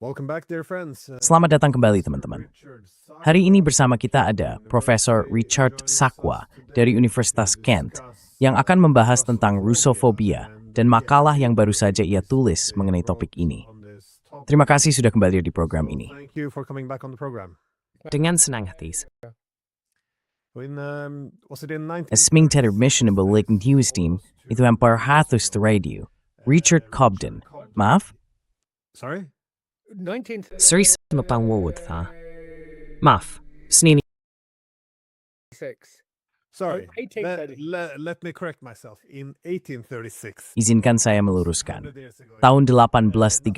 Welcome back, dear friends. Selamat datang kembali teman-teman. Hari ini bersama kita ada Profesor Richard Sakwa dari Universitas Kent yang akan membahas tentang Russofobia dan makalah yang baru saja ia tulis mengenai topik ini. Terima kasih sudah kembali di program ini. Thank you for coming back on the program. Dengan senang hati. Was it in 19... Esmingter mission ng balik news team, ito ang parhatos sa radio. Richard Cobden. Maaf? Sorry? Serius mapangwawad ha? Maaf, snini. Sorry. Let me correct myself. In 1836. Izinkan saya meluruskan. Tahun 1836.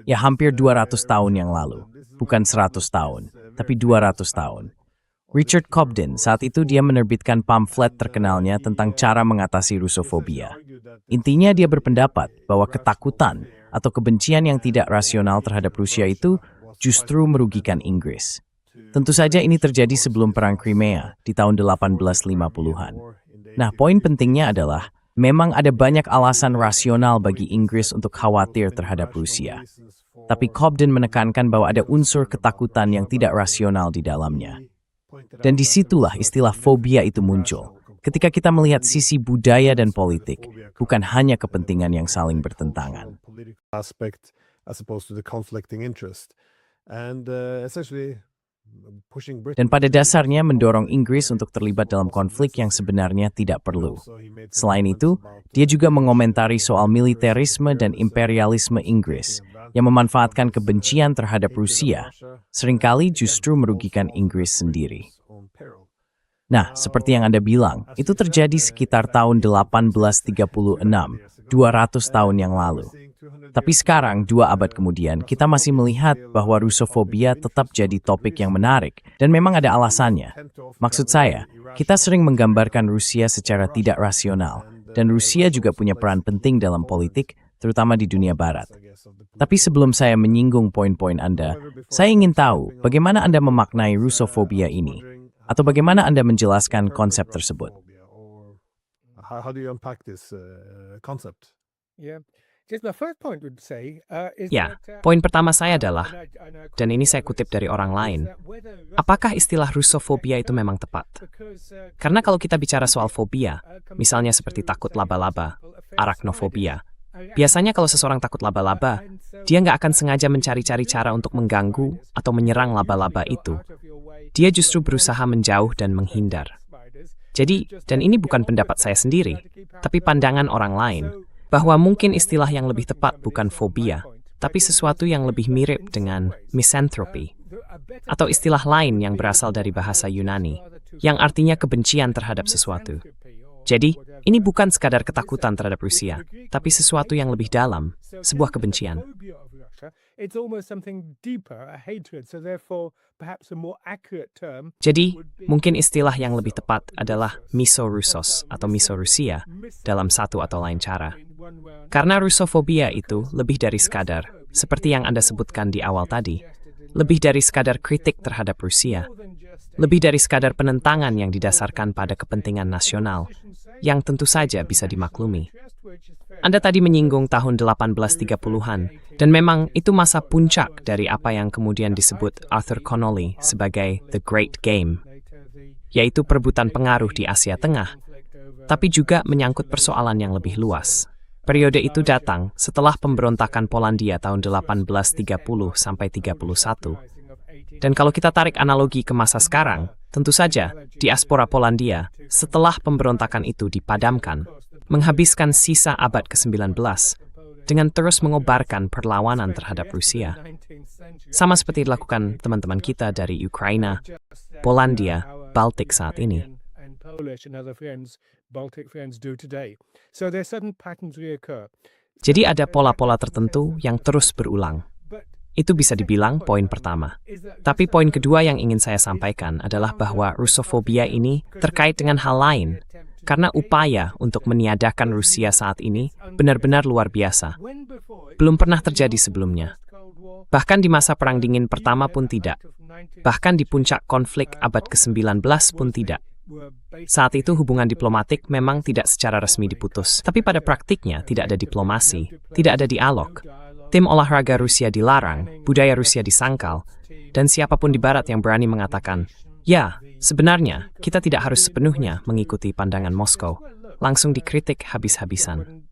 Ya hampir 200 tahun yang lalu. Bukan 100 tahun, tapi 200 tahun. Richard Cobden, saat itu dia menerbitkan pamflet terkenalnya tentang cara mengatasi Russofobia. Intinya dia berpendapat bahwa ketakutan atau kebencian yang tidak rasional terhadap Rusia itu justru merugikan Inggris. Tentu saja ini terjadi sebelum Perang Crimea di tahun 1850-an. Nah, poin pentingnya adalah memang ada banyak alasan rasional bagi Inggris untuk khawatir terhadap Rusia. Tapi Cobden menekankan bahwa ada unsur ketakutan yang tidak rasional di dalamnya. Dan disitulah istilah fobia itu muncul, ketika kita melihat sisi budaya dan politik, bukan hanya kepentingan yang saling bertentangan. Aspect as opposed to the conflicting interest. And essentially pushing Britain. Dan pada dasarnya mendorong Inggris untuk terlibat dalam konflik yang sebenarnya tidak perlu. Selain itu, dia juga mengomentari soal militerisme dan imperialisme Inggris yang memanfaatkan kebencian terhadap Rusia, seringkali justru merugikan Inggris sendiri. Nah, seperti yang Anda bilang, itu terjadi sekitar tahun 1836, 200 tahun yang lalu. Tapi sekarang, 2 abad kemudian, kita masih melihat bahwa Russofobia tetap jadi topik yang menarik, dan memang ada alasannya. Maksud saya, kita sering menggambarkan Rusia secara tidak rasional, dan Rusia juga punya peran penting dalam politik, terutama di dunia barat. Tapi sebelum saya menyinggung poin-poin Anda, saya ingin tahu bagaimana Anda memaknai Russofobia ini, atau bagaimana Anda menjelaskan konsep tersebut. How do you unpack this concept? Ya, poin pertama saya adalah, dan ini saya kutip dari orang lain, apakah istilah Russofobia itu memang tepat? Karena kalau kita bicara soal fobia, misalnya seperti takut laba-laba, arachnofobia, biasanya kalau seseorang takut laba-laba, dia nggak akan sengaja mencari-cari cara untuk mengganggu atau menyerang laba-laba itu. Dia justru berusaha menjauh dan menghindar. Jadi, dan ini bukan pendapat saya sendiri, tapi pandangan orang lain, bahwa mungkin istilah yang lebih tepat bukan fobia, tapi sesuatu yang lebih mirip dengan misanthropy, atau istilah lain yang berasal dari bahasa Yunani, yang artinya kebencian terhadap sesuatu. Jadi, ini bukan sekadar ketakutan terhadap Rusia, tapi sesuatu yang lebih dalam, sebuah kebencian. Jadi, mungkin istilah yang lebih tepat adalah miso-Russos atau miso-Rusia dalam satu atau lain cara. Karena Russofobia itu lebih dari sekadar, seperti yang Anda sebutkan di awal tadi, lebih dari sekadar kritik terhadap Rusia, lebih dari sekadar penentangan yang didasarkan pada kepentingan nasional, yang tentu saja bisa dimaklumi. Anda tadi menyinggung tahun 1830-an, dan memang itu masa puncak dari apa yang kemudian disebut Arthur Connolly sebagai The Great Game, yaitu perebutan pengaruh di Asia Tengah, tapi juga menyangkut persoalan yang lebih luas. Periode itu datang setelah pemberontakan Polandia tahun 1830 sampai 31. Dan kalau kita tarik analogi ke masa sekarang, tentu saja diaspora Polandia setelah pemberontakan itu dipadamkan, menghabiskan sisa abad ke-19 dengan terus mengobarkan perlawanan terhadap Rusia. Sama seperti dilakukan teman-teman kita dari Ukraina, Polandia, Baltik saat ini. Jadi ada pola-pola tertentu yang terus berulang. Itu bisa dibilang poin pertama. Tapi poin kedua yang ingin saya sampaikan adalah bahwa Russofobia ini terkait dengan hal lain. Karena upaya untuk meniadakan Rusia saat ini benar-benar luar biasa. Belum pernah terjadi sebelumnya. Bahkan di masa Perang Dingin pertama pun tidak. Bahkan di puncak konflik abad ke-19 pun tidak. Saat itu hubungan diplomatik memang tidak secara resmi diputus, tapi pada praktiknya tidak ada diplomasi, tidak ada dialog. tim olahraga Rusia dilarang, budaya Rusia disangkal, dan siapapun di Barat yang berani mengatakan, ya, sebenarnya kita tidak harus sepenuhnya mengikuti pandangan Moskow, langsung dikritik habis-habisan.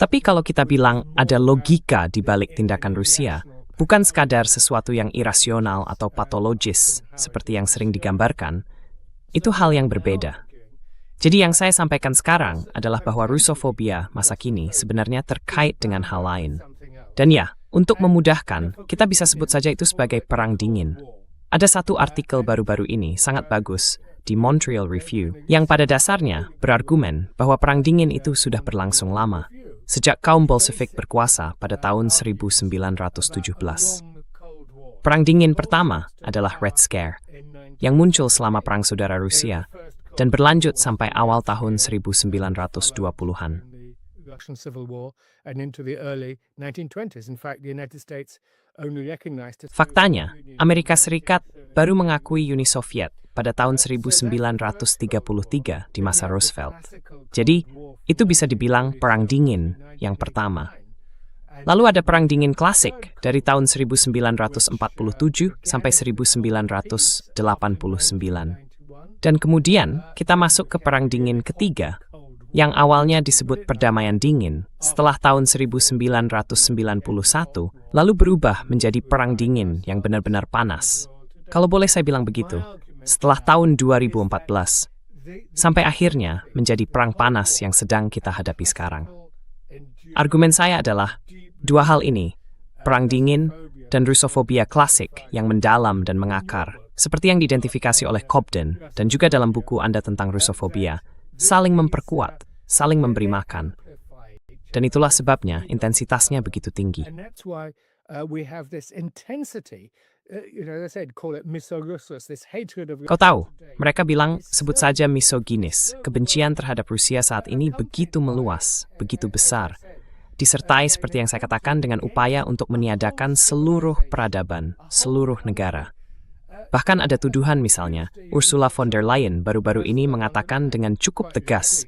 Tapi kalau kita bilang ada logika di balik tindakan Rusia, bukan sekadar sesuatu yang irasional atau patologis, seperti yang sering digambarkan, itu hal yang berbeda. Jadi yang saya sampaikan sekarang adalah bahwa Rusofobia masa kini sebenarnya terkait dengan hal lain. Dan ya, untuk memudahkan, kita bisa sebut saja itu sebagai perang dingin. Ada satu artikel baru-baru ini sangat bagus di Montreal Review yang pada dasarnya berargumen bahwa perang dingin itu sudah berlangsung lama, sejak kaum Bolshevik berkuasa pada tahun 1917. Perang dingin pertama adalah Red Scare, yang muncul selama Perang Saudara Rusia dan berlanjut sampai awal tahun 1920-an. Faktanya, Amerika Serikat baru mengakui Uni Soviet pada tahun 1933 di masa Roosevelt. Jadi, itu bisa dibilang perang dingin yang pertama. Lalu ada perang dingin klasik dari tahun 1947 sampai 1989. Dan kemudian kita masuk ke perang dingin ketiga, yang awalnya disebut perdamaian dingin setelah tahun 1991, lalu berubah menjadi perang dingin yang benar-benar panas. Kalau boleh saya bilang begitu, setelah tahun 2014, sampai akhirnya menjadi perang panas yang sedang kita hadapi sekarang. Argumen saya adalah, dua hal ini, perang dingin dan Rusofobia klasik yang mendalam dan mengakar, seperti yang diidentifikasi oleh Cobden dan juga dalam buku Anda tentang Rusofobia, saling memperkuat, saling memberi makan. Dan itulah sebabnya intensitasnya begitu tinggi. Kau tahu, mereka bilang sebut saja misoginis. Kebencian terhadap Rusia saat ini begitu meluas, begitu besar. Disertai seperti yang saya katakan dengan upaya untuk meniadakan seluruh peradaban, seluruh negara. Bahkan ada tuduhan misalnya, Ursula von der Leyen baru-baru ini mengatakan dengan cukup tegas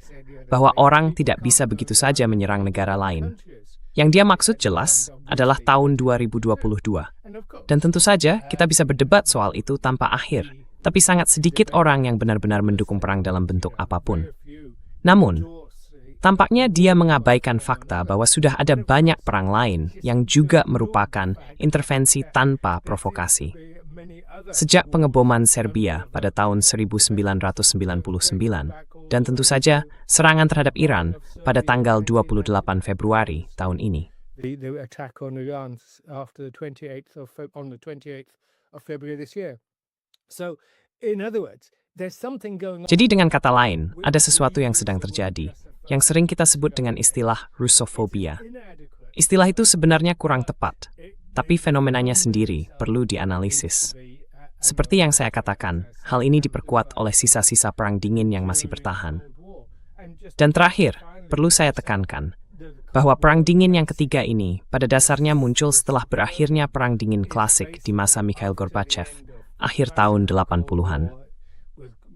bahwa orang tidak bisa begitu saja menyerang negara lain. Yang dia maksud jelas adalah tahun 2022. Dan tentu saja kita bisa berdebat soal itu tanpa akhir, tapi sangat sedikit orang yang benar-benar mendukung perang dalam bentuk apapun. Namun, tampaknya dia mengabaikan fakta bahwa sudah ada banyak perang lain yang juga merupakan intervensi tanpa provokasi. Sejak pengeboman Serbia pada tahun 1999, dan tentu saja serangan terhadap Iran pada tanggal 28 Februari tahun ini. Jadi dengan kata lain, ada sesuatu yang sedang terjadi, yang sering kita sebut dengan istilah Rusofobia. Istilah itu sebenarnya kurang tepat, tapi fenomenanya sendiri perlu dianalisis. Seperti yang saya katakan, hal ini diperkuat oleh sisa-sisa perang dingin yang masih bertahan. Dan terakhir, perlu saya tekankan, bahwa perang dingin yang ketiga ini pada dasarnya muncul setelah berakhirnya perang dingin klasik di masa Mikhail Gorbachev, akhir tahun 80-an.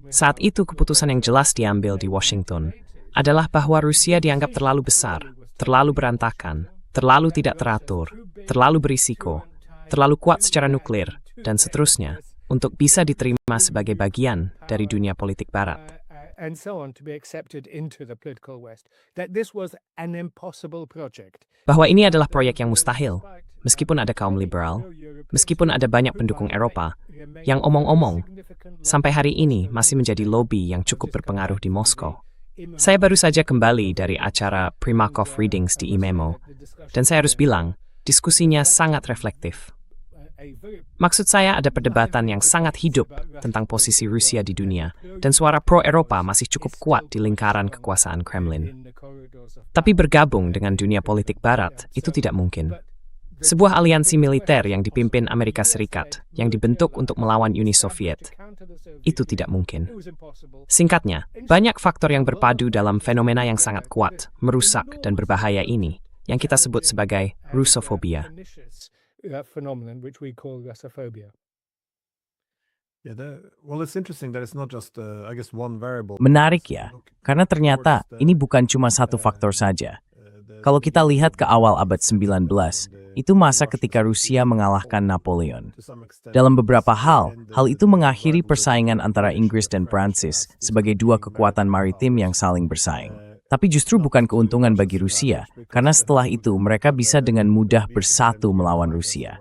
Saat itu keputusan yang jelas diambil di Washington adalah bahwa Rusia dianggap terlalu besar, terlalu berantakan, terlalu tidak teratur, terlalu berisiko, terlalu kuat secara nuklir, dan seterusnya, untuk bisa diterima sebagai bagian dari dunia politik Barat. Bahwa ini adalah proyek yang mustahil, meskipun ada kaum liberal, meskipun ada banyak pendukung Eropa, yang omong-omong, sampai hari ini masih menjadi lobby yang cukup berpengaruh di Moskow. Saya baru saja kembali dari acara Primakov Readings di IMEMO, dan saya harus bilang, diskusinya sangat reflektif. Maksud saya ada perdebatan yang sangat hidup tentang posisi Rusia di dunia, dan suara pro-Eropa masih cukup kuat di lingkaran kekuasaan Kremlin. Tapi bergabung dengan dunia politik Barat itu tidak mungkin. Sebuah aliansi militer yang dipimpin Amerika Serikat, yang dibentuk untuk melawan Uni Soviet, itu tidak mungkin. Singkatnya, banyak faktor yang berpadu dalam fenomena yang sangat kuat, merusak, dan berbahaya ini, yang kita sebut sebagai Rusofobia. Menarik ya, karena ternyata ini bukan cuma satu faktor saja. Kalau kita lihat ke awal abad 19, itu masa ketika Rusia mengalahkan Napoleon. Dalam beberapa hal itu mengakhiri persaingan antara Inggris dan Prancis sebagai dua kekuatan maritim yang saling bersaing. Tapi justru bukan keuntungan bagi Rusia, karena setelah itu mereka bisa dengan mudah bersatu melawan Rusia.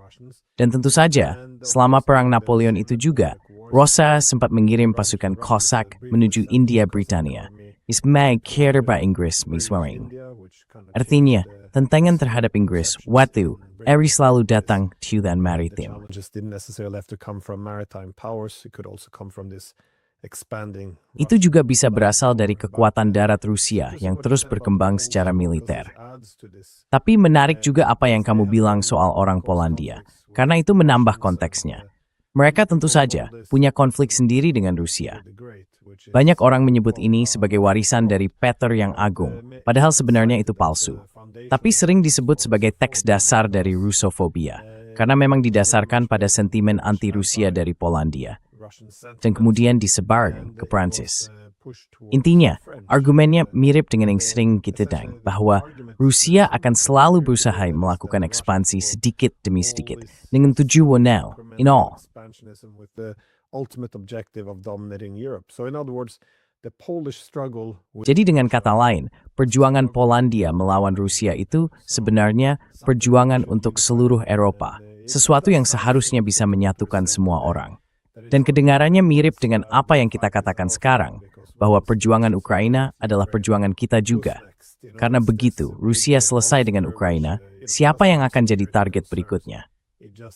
Dan tentu saja, selama Perang Napoleon itu juga, Rosa sempat mengirim pasukan Cossack menuju India Britania. Ismail kira by Inggris miswaring. Artinya, tantangan terhadap Inggris, waktu Eri selalu datang tiulan maritim. Itu juga bisa berasal dari kekuatan darat Rusia yang terus berkembang secara militer. Tapi menarik juga apa yang kamu bilang soal orang Polandia, karena itu menambah konteksnya. Mereka tentu saja punya konflik sendiri dengan Rusia. Banyak orang menyebut ini sebagai warisan dari Peter yang Agung, padahal sebenarnya itu palsu. Tapi sering disebut sebagai teks dasar dari Rusofobia, karena memang didasarkan pada sentimen anti-Rusia dari Polandia, dan kemudian disebar ke Prancis. Intinya, argumennya mirip dengan yang sering kita dengar, bahwa Rusia akan selalu berusaha melakukan ekspansi sedikit demi sedikit, dengan tujuan now, in all. Jadi dengan kata lain, perjuangan Polandia melawan Rusia itu sebenarnya perjuangan untuk seluruh Eropa, sesuatu yang seharusnya bisa menyatukan semua orang. Dan kedengarannya mirip dengan apa yang kita katakan sekarang, bahwa perjuangan Ukraina adalah perjuangan kita juga. Karena begitu Rusia selesai dengan Ukraina, siapa yang akan jadi target berikutnya?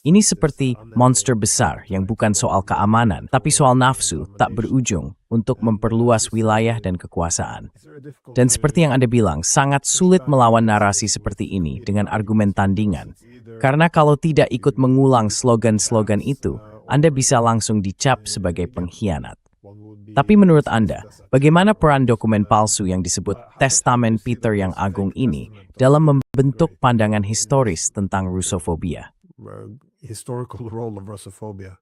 Ini seperti monster besar yang bukan soal keamanan, tapi soal nafsu tak berujung untuk memperluas wilayah dan kekuasaan. Dan seperti yang Anda bilang, sangat sulit melawan narasi seperti ini dengan argumen tandingan. Karena kalau tidak ikut mengulang slogan-slogan itu, Anda bisa langsung dicap sebagai pengkhianat. Tapi menurut Anda, bagaimana peran dokumen palsu yang disebut Testamen Peter yang Agung ini dalam membentuk pandangan historis tentang Rusofobia? Historical role of Russophobia.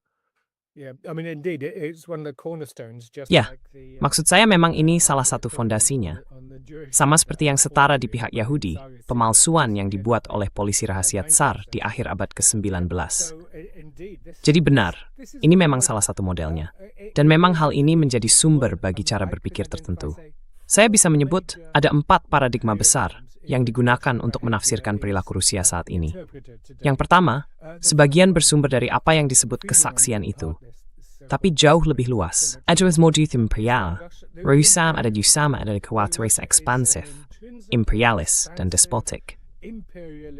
Ya, maksud saya memang ini salah satu fondasinya. Sama seperti yang setara di pihak Yahudi, pemalsuan yang dibuat oleh polisi rahasia Tsar di akhir abad ke-19. Jadi benar, ini memang salah satu modelnya. Dan memang hal ini menjadi sumber bagi cara berpikir tertentu. Saya bisa menyebut ada 4 paradigma besar yang digunakan untuk menafsirkan perilaku Rusia saat ini. Yang pertama, sebagian bersumber dari apa yang disebut kesaksian itu. Tapi jauh lebih luas. Ajaran modus imperial, Rusia ada sama ada kualitas ekspansif, imperialis, dan despotik.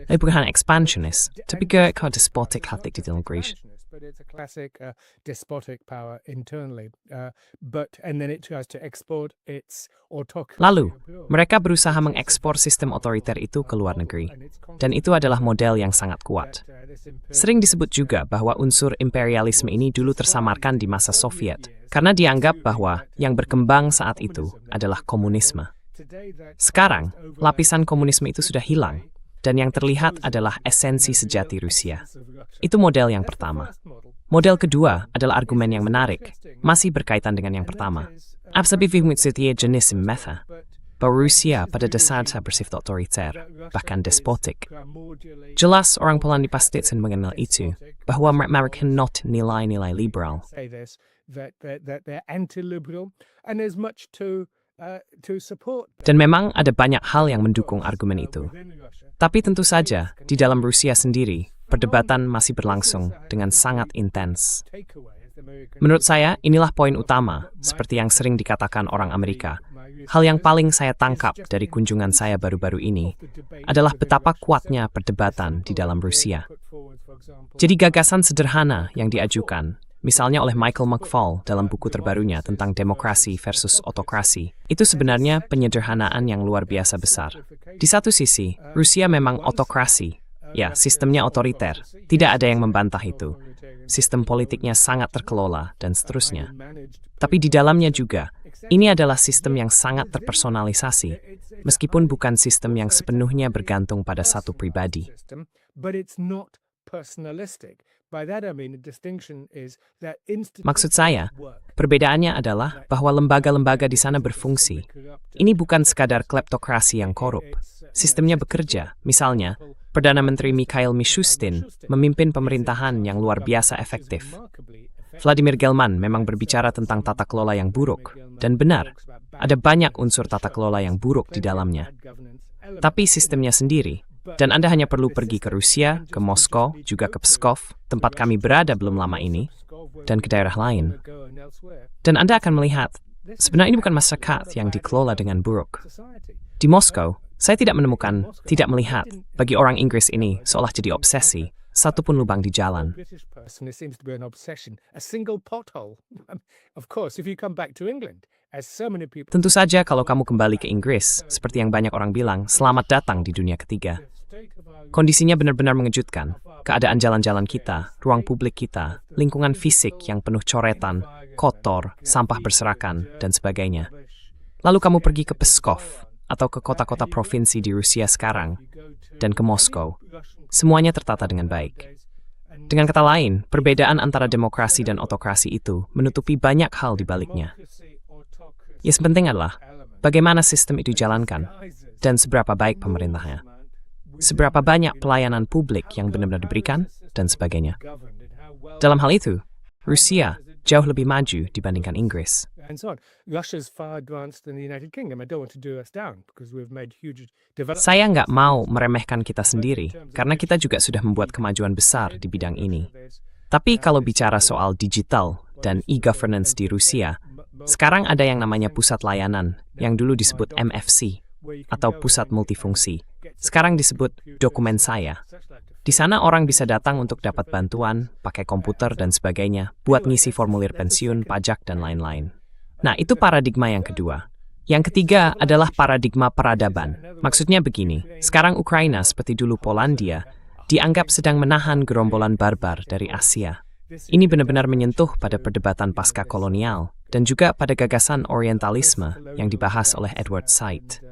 Bukan expansionis, tapi juga despotik hati di dalam Greece. But it's a classic despotic power internally. And then it tries to export its autocracy. Lalu, mereka berusaha mengekspor sistem otoriter itu ke luar negeri. Dan itu adalah model yang sangat kuat. Sering disebut juga bahwa unsur imperialisme ini dulu tersamarkan di masa Soviet, karena dianggap bahwa yang berkembang saat itu adalah komunisme. Sekarang, lapisan komunisme itu sudah hilang. Dan yang terlihat adalah esensi sejati Rusia. Itu model yang pertama. Model kedua adalah argumen yang menarik, masih berkaitan dengan yang pertama. Jenis metha, bahwa Rusia pada dasarnya bersifat otoriter, bahkan despotik. Jelas orang Polandia pasti mengenal itu, bahwa mereka not nilai-nilai liberal. Dan memang ada banyak hal yang mendukung argumen itu. Tapi tentu saja, di dalam Rusia sendiri, perdebatan masih berlangsung dengan sangat intens. Menurut saya, inilah poin utama, seperti yang sering dikatakan orang Amerika. Hal yang paling saya tangkap dari kunjungan saya baru-baru ini adalah betapa kuatnya perdebatan di dalam Rusia. Jadi gagasan sederhana yang diajukan, misalnya oleh Michael McFaul dalam buku terbarunya tentang demokrasi versus otokrasi, itu sebenarnya penyederhanaan yang luar biasa besar. Di satu sisi, Rusia memang otokrasi, ya, sistemnya otoriter, tidak ada yang membantah itu. Sistem politiknya sangat terkelola, dan seterusnya. Tapi di dalamnya juga, ini adalah sistem yang sangat terpersonalisasi, meskipun bukan sistem yang sepenuhnya bergantung pada satu pribadi. By that I mean the distinction is that Maksud saya, perbedaannya adalah bahwa lembaga-lembaga di sana berfungsi. Ini bukan sekadar kleptokrasi yang korup. Sistemnya bekerja. Misalnya, Perdana Menteri Mikhail Mishustin memimpin pemerintahan yang luar biasa efektif. Vladimir Gelman memang berbicara tentang tata kelola yang buruk. Dan benar, ada banyak unsur tata kelola yang buruk di dalamnya. Tapi sistemnya sendiri. Dan Anda hanya perlu pergi ke Rusia, ke Moskow, juga ke Pskov, tempat kami berada belum lama ini, dan ke daerah lain. Dan Anda akan melihat, sebenarnya ini bukan masyarakat yang dikelola dengan buruk. Di Moskow, saya tidak melihat, bagi orang Inggris ini seolah jadi obsesi, satupun lubang di jalan. Tentu saja kalau kamu kembali ke Inggris, seperti yang banyak orang bilang, selamat datang di dunia ketiga. Kondisinya benar-benar mengejutkan. Keadaan jalan-jalan kita, ruang publik kita, lingkungan fisik yang penuh coretan, kotor, sampah berserakan, dan sebagainya. Lalu kamu pergi ke Pskov, atau ke kota-kota provinsi di Rusia sekarang, dan ke Moskow. Semuanya tertata dengan baik. Dengan kata lain, perbedaan antara demokrasi dan otokrasi itu menutupi banyak hal di baliknya. Yang penting adalah, bagaimana sistem itu dijalankan, dan seberapa baik pemerintahnya. Seberapa banyak pelayanan publik yang benar-benar diberikan, dan sebagainya. Dalam hal itu, Rusia jauh lebih maju dibandingkan Inggris. Saya nggak mau meremehkan kita sendiri, karena kita juga sudah membuat kemajuan besar di bidang ini. Tapi kalau bicara soal digital dan e-governance di Rusia, sekarang ada yang namanya pusat layanan, yang dulu disebut MFC, atau pusat multifungsi. Sekarang disebut dokumen saya. Di sana orang bisa datang untuk dapat bantuan, pakai komputer dan sebagainya, buat ngisi formulir pensiun, pajak, dan lain-lain. Nah, itu paradigma yang kedua. Yang ketiga adalah paradigma peradaban. Maksudnya begini, sekarang Ukraina seperti dulu Polandia, dianggap sedang menahan gerombolan barbar dari Asia. Ini benar-benar menyentuh pada perdebatan pasca kolonial, dan juga pada gagasan orientalisme yang dibahas oleh Edward Said.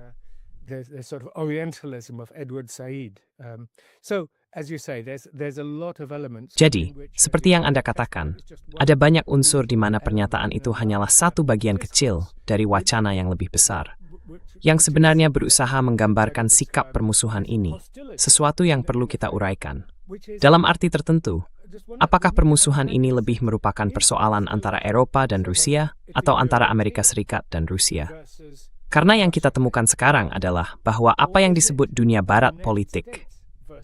The sort of Orientalism of Edward Said. Jadi, seperti yang Anda katakan, ada banyak unsur di mana pernyataan itu hanyalah satu bagian kecil dari wacana yang lebih besar, yang sebenarnya berusaha menggambarkan sikap permusuhan ini, sesuatu yang perlu kita uraikan. Dalam arti tertentu, apakah permusuhan ini lebih merupakan persoalan antara Eropa dan Rusia, atau antara Amerika Serikat dan Rusia? Karena yang kita temukan sekarang adalah bahwa apa yang disebut dunia barat politik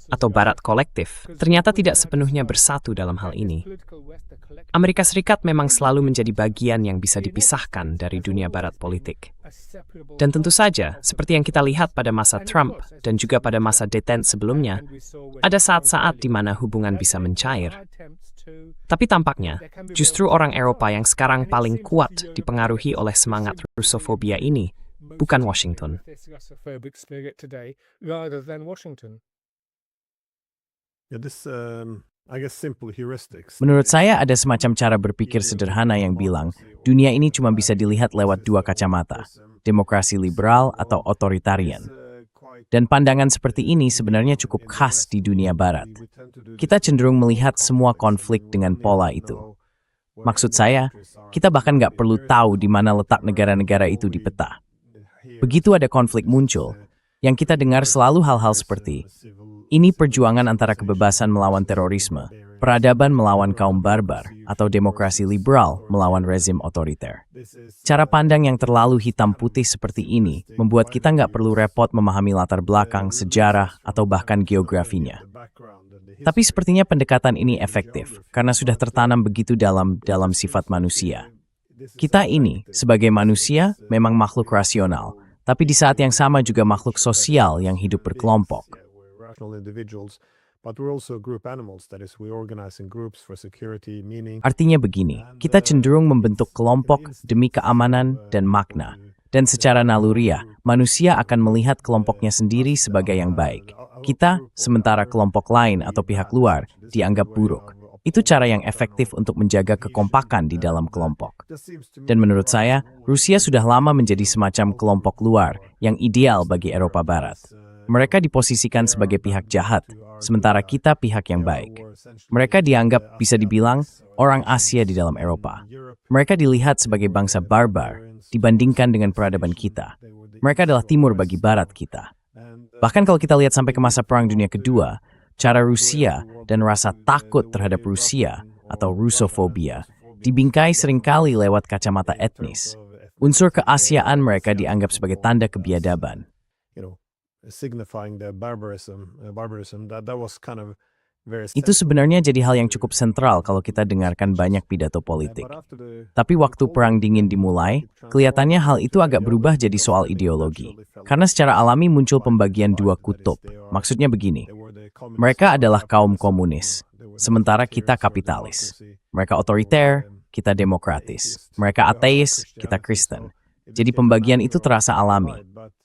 atau barat kolektif ternyata tidak sepenuhnya bersatu dalam hal ini. Amerika Serikat memang selalu menjadi bagian yang bisa dipisahkan dari dunia barat politik. Dan tentu saja, seperti yang kita lihat pada masa Trump dan juga pada masa detente sebelumnya, ada saat-saat di mana hubungan bisa mencair. Tapi tampaknya, justru orang Eropa yang sekarang paling kuat dipengaruhi oleh semangat Rusofobia ini, bukan Washington. Menurut saya ada semacam cara berpikir sederhana yang bilang, dunia ini cuma bisa dilihat lewat dua kacamata, demokrasi liberal atau otoritarian. Dan pandangan seperti ini sebenarnya cukup khas di dunia barat. Kita cenderung melihat semua konflik dengan pola itu. Maksud saya, kita bahkan nggak perlu tahu di mana letak negara-negara itu di peta. Begitu ada konflik muncul, yang kita dengar selalu hal-hal seperti, ini perjuangan antara kebebasan melawan terorisme, peradaban melawan kaum barbar, atau demokrasi liberal melawan rezim otoriter. Cara pandang yang terlalu hitam putih seperti ini membuat kita nggak perlu repot memahami latar belakang, sejarah, atau bahkan geografinya. Tapi sepertinya pendekatan ini efektif, karena sudah tertanam begitu dalam sifat manusia. Kita ini, sebagai manusia, memang makhluk rasional, tapi di saat yang sama juga makhluk sosial yang hidup berkelompok. Artinya begini, kita cenderung membentuk kelompok demi keamanan dan makna. Dan secara naluriah, manusia akan melihat kelompoknya sendiri sebagai yang baik. Kita, sementara kelompok lain atau pihak luar, dianggap buruk. Itu cara yang efektif untuk menjaga kekompakan di dalam kelompok. Dan menurut saya, Rusia sudah lama menjadi semacam kelompok luar yang ideal bagi Eropa Barat. Mereka diposisikan sebagai pihak jahat, sementara kita pihak yang baik. Mereka dianggap bisa dibilang orang Asia di dalam Eropa. Mereka dilihat sebagai bangsa barbar dibandingkan dengan peradaban kita. Mereka adalah timur bagi barat kita. Bahkan kalau kita lihat sampai ke masa Perang Dunia Kedua, cara Rusia dan rasa takut terhadap Rusia atau Rusofobia dibingkai seringkali lewat kacamata etnis. Unsur keasiaan mereka dianggap sebagai tanda kebiadaban. Itu sebenarnya jadi hal yang cukup sentral kalau kita dengarkan banyak pidato politik. Tapi waktu Perang Dingin dimulai, kelihatannya hal itu agak berubah jadi soal ideologi. Karena secara alami muncul pembagian dua kutub. Maksudnya begini, mereka adalah kaum komunis, sementara kita kapitalis. Mereka otoriter, kita demokratis. Mereka ateis, kita Kristen. Jadi pembagian itu terasa alami.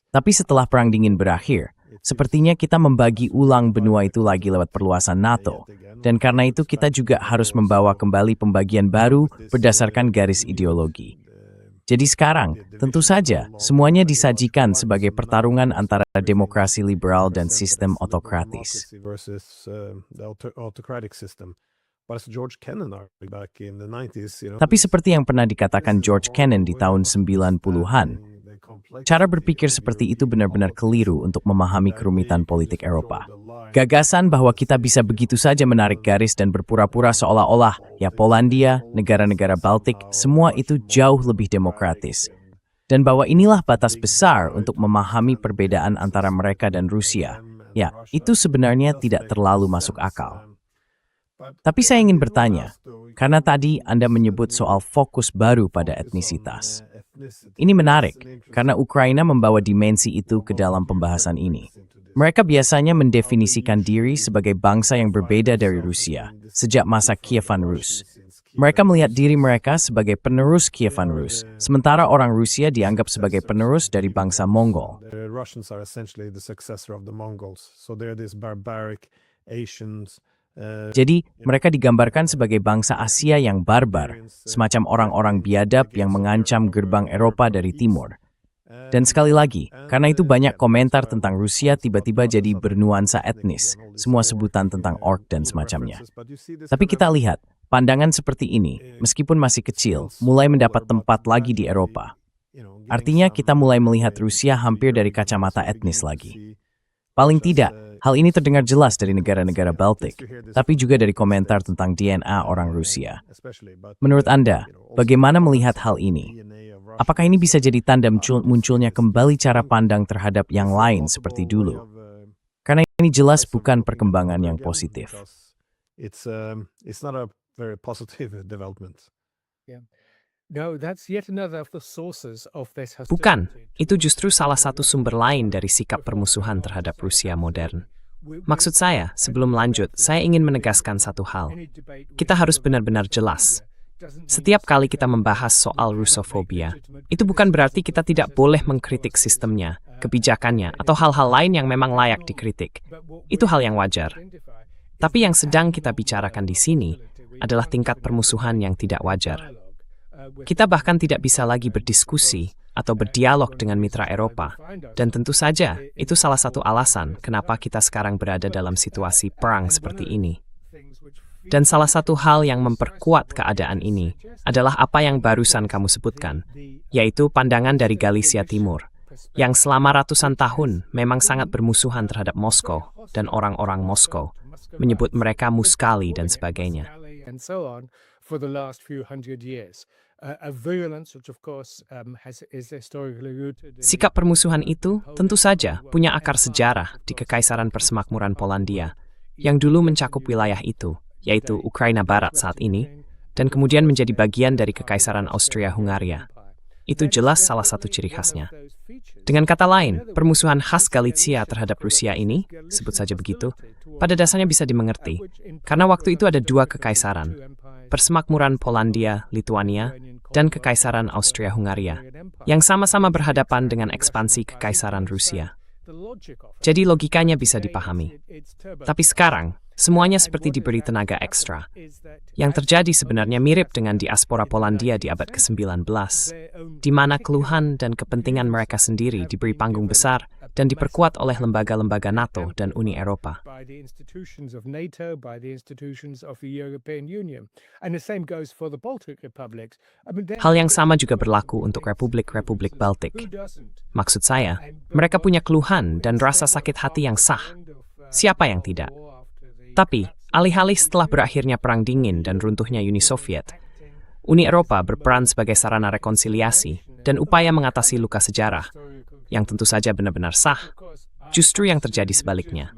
Tapi setelah Perang Dingin berakhir, sepertinya kita membagi ulang benua itu lagi lewat perluasan NATO. Dan karena itu kita juga harus membawa kembali pembagian baru berdasarkan garis ideologi. Jadi sekarang, tentu saja, semuanya disajikan sebagai pertarungan antara demokrasi liberal dan sistem otokratis. Tapi seperti yang pernah dikatakan George Kennan di tahun 90-an, cara berpikir seperti itu benar-benar keliru untuk memahami kerumitan politik Eropa. Gagasan bahwa kita bisa begitu saja menarik garis dan berpura-pura seolah-olah ya Polandia, negara-negara Baltik, semua itu jauh lebih demokratis. Dan bahwa inilah batas besar untuk memahami perbedaan antara mereka dan Rusia. Ya, itu sebenarnya tidak terlalu masuk akal. Tapi saya ingin bertanya, karena tadi Anda menyebut soal fokus baru pada etnisitas. Ini menarik, karena Ukraina membawa dimensi itu ke dalam pembahasan ini. Mereka biasanya mendefinisikan diri sebagai bangsa yang berbeda dari Rusia, sejak masa Kievan Rus. Mereka melihat diri mereka sebagai penerus Kievan Rus, sementara orang Rusia dianggap sebagai penerus dari bangsa Mongol. Jadi, mereka digambarkan sebagai bangsa Asia yang barbar, semacam orang-orang biadab yang mengancam gerbang Eropa dari timur. Dan sekali lagi, karena itu banyak komentar tentang Rusia tiba-tiba jadi bernuansa etnis, semua sebutan tentang orc dan semacamnya. Tapi kita lihat, pandangan seperti ini, meskipun masih kecil, mulai mendapat tempat lagi di Eropa. Artinya kita mulai melihat Rusia hampir dari kacamata etnis lagi. Paling tidak, hal ini terdengar jelas dari negara-negara Baltik, tapi juga dari komentar tentang DNA orang Rusia. Menurut Anda, bagaimana melihat hal ini? Apakah ini bisa jadi tanda munculnya kembali cara pandang terhadap yang lain seperti dulu? Karena ini jelas bukan perkembangan yang positif. Bukan, itu justru salah satu sumber lain dari sikap permusuhan terhadap Rusia modern. Maksud saya, sebelum lanjut, saya ingin menegaskan satu hal. Kita harus benar-benar jelas. Setiap kali kita membahas soal Rusofobia, itu bukan berarti kita tidak boleh mengkritik sistemnya, kebijakannya, atau hal-hal lain yang memang layak dikritik. Itu hal yang wajar. Tapi yang sedang kita bicarakan di sini adalah tingkat permusuhan yang tidak wajar. Kita bahkan tidak bisa lagi berdiskusi atau berdialog dengan mitra Eropa. Dan tentu saja, itu salah satu alasan kenapa kita sekarang berada dalam situasi perang seperti ini. Dan salah satu hal yang memperkuat keadaan ini adalah apa yang barusan kamu sebutkan, yaitu pandangan dari Galicia Timur, yang selama ratusan tahun memang sangat bermusuhan terhadap Moskow dan orang-orang Moskow, menyebut mereka Muskali dan sebagainya. Sikap permusuhan itu tentu saja punya akar sejarah di Kekaisaran Persemakmuran Polandia, yang dulu mencakup wilayah itu, yaitu Ukraina Barat saat ini, dan kemudian menjadi bagian dari Kekaisaran Austria-Hungaria. Itu jelas salah satu ciri khasnya. Dengan kata lain, permusuhan khas Galicia terhadap Rusia ini, sebut saja begitu, pada dasarnya bisa dimengerti, karena waktu itu ada dua kekaisaran, Persemakmuran Polandia, Lituania, dan Kekaisaran Austria-Hungaria, yang sama-sama berhadapan dengan ekspansi Kekaisaran Rusia. Jadi logikanya bisa dipahami. Tapi sekarang, Semuanya seperti diberi tenaga ekstra. Yang terjadi sebenarnya mirip dengan diaspora Polandia di abad ke-19, di mana keluhan dan kepentingan mereka sendiri diberi panggung besar dan diperkuat oleh lembaga-lembaga NATO dan Uni Eropa. Hal yang sama juga berlaku untuk republik-republik Baltik. Maksud saya, mereka punya keluhan dan rasa sakit hati yang sah. Siapa yang tidak? Tapi, alih-alih setelah berakhirnya Perang Dingin dan runtuhnya Uni Soviet, Uni Eropa berperan sebagai sarana rekonsiliasi dan upaya mengatasi luka sejarah, yang tentu saja benar-benar sah. Justru yang terjadi sebaliknya.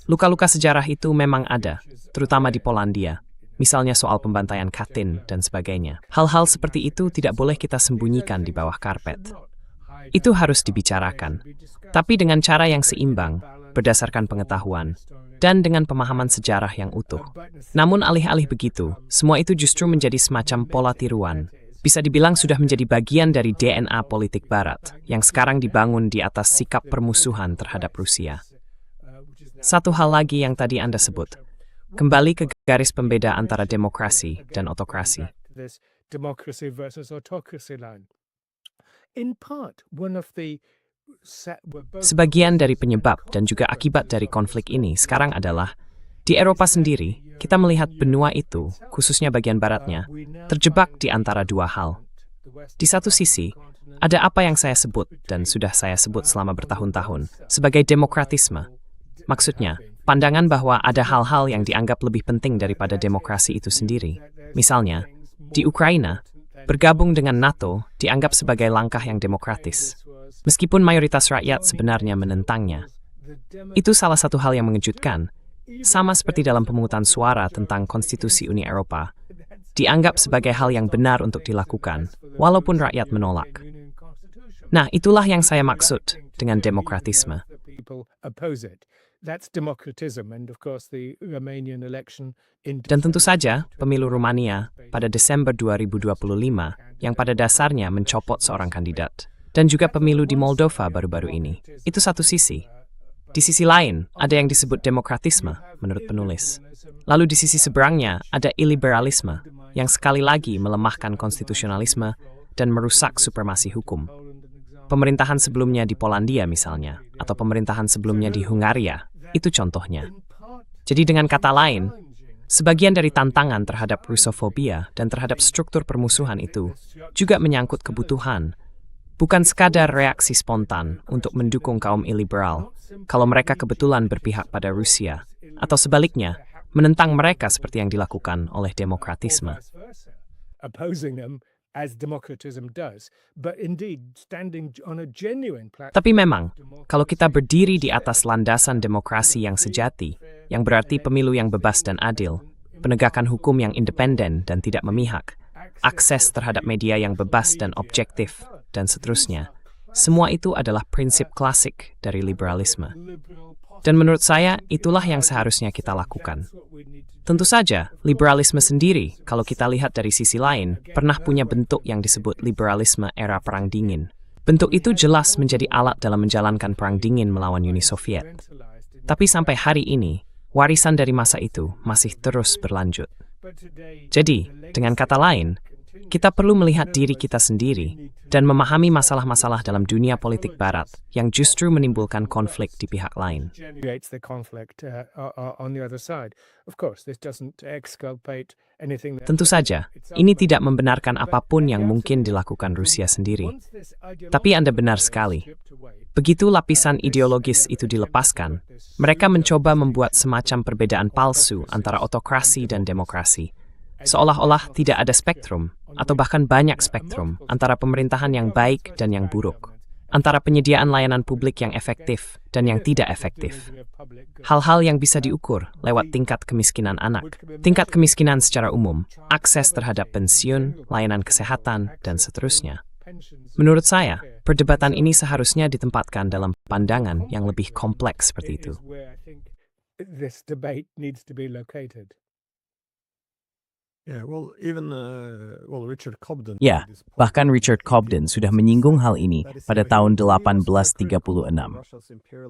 Luka-luka sejarah itu memang ada, terutama di Polandia, misalnya soal pembantaian Katyn dan sebagainya. Hal-hal seperti itu tidak boleh kita sembunyikan di bawah karpet. Itu harus dibicarakan, tapi dengan cara yang seimbang, berdasarkan pengetahuan, dan dengan pemahaman sejarah yang utuh. Namun alih-alih begitu, semua itu justru menjadi semacam pola tiruan. Bisa dibilang sudah menjadi bagian dari DNA politik Barat, yang sekarang dibangun di atas sikap permusuhan terhadap Rusia. Satu hal lagi yang tadi Anda sebut, kembali ke garis pembeda antara demokrasi dan otokrasi. Sebagian dari penyebab dan juga akibat dari konflik ini sekarang adalah, di Eropa sendiri, kita melihat benua itu, khususnya bagian baratnya, terjebak di antara dua hal. Di satu sisi, ada apa yang saya sebut dan sudah saya sebut selama bertahun-tahun sebagai demokratisme. Maksudnya, pandangan bahwa ada hal-hal yang dianggap lebih penting daripada demokrasi itu sendiri. Misalnya, di Ukraina, bergabung dengan NATO dianggap sebagai langkah yang demokratis, meskipun mayoritas rakyat sebenarnya menentangnya. Itu salah satu hal yang mengejutkan. Sama seperti dalam pemungutan suara tentang konstitusi Uni Eropa, dianggap sebagai hal yang benar untuk dilakukan, walaupun rakyat menolak. Nah, itulah yang saya maksud dengan demokratisme. Dan tentu saja, pemilu Rumania pada Desember 2025 yang pada dasarnya mencopot seorang kandidat. Dan juga pemilu di Moldova baru-baru ini. Itu satu sisi. Di sisi lain, ada yang disebut demokratisme, menurut penulis. Lalu di sisi seberangnya, ada iliberalisme, yang sekali lagi melemahkan konstitusionalisme dan merusak supremasi hukum. Pemerintahan sebelumnya di Polandia misalnya, atau pemerintahan sebelumnya di Hungaria, itu contohnya. Jadi dengan kata lain, sebagian dari tantangan terhadap Rusofobia dan terhadap struktur permusuhan itu juga menyangkut kebutuhan, bukan sekadar reaksi spontan untuk mendukung kaum iliberal kalau mereka kebetulan berpihak pada Rusia, atau sebaliknya, menentang mereka seperti yang dilakukan oleh demokratisme. Tapi memang, kalau kita berdiri di atas landasan demokrasi yang sejati, yang berarti pemilu yang bebas dan adil, penegakan hukum yang independen dan tidak memihak, akses terhadap media yang bebas dan objektif, dan seterusnya. Semua itu adalah prinsip klasik dari liberalisme. Dan menurut saya, itulah yang seharusnya kita lakukan. Tentu saja, liberalisme sendiri, kalau kita lihat dari sisi lain, pernah punya bentuk yang disebut liberalisme era Perang Dingin. Bentuk itu jelas menjadi alat dalam menjalankan Perang Dingin melawan Uni Soviet. Tapi sampai hari ini, warisan dari masa itu masih terus berlanjut. Jadi, dengan kata lain, kita perlu melihat diri kita sendiri dan memahami masalah-masalah dalam dunia politik Barat yang justru menimbulkan konflik di pihak lain. Tentu saja, ini tidak membenarkan apapun yang mungkin dilakukan Rusia sendiri. Tapi Anda benar sekali. Begitu lapisan ideologis itu dilepaskan, mereka mencoba membuat semacam perbedaan palsu antara otokrasi dan demokrasi. Seolah-olah tidak ada spektrum, atau bahkan banyak spektrum, antara pemerintahan yang baik dan yang buruk, antara penyediaan layanan publik yang efektif dan yang tidak efektif. Hal-hal yang bisa diukur lewat tingkat kemiskinan anak, tingkat kemiskinan secara umum, akses terhadap pensiun, layanan kesehatan, dan seterusnya. Menurut saya, perdebatan ini seharusnya ditempatkan dalam pandangan yang lebih kompleks seperti itu. Ya, bahkan Richard Cobden sudah menyinggung hal ini pada tahun 1836.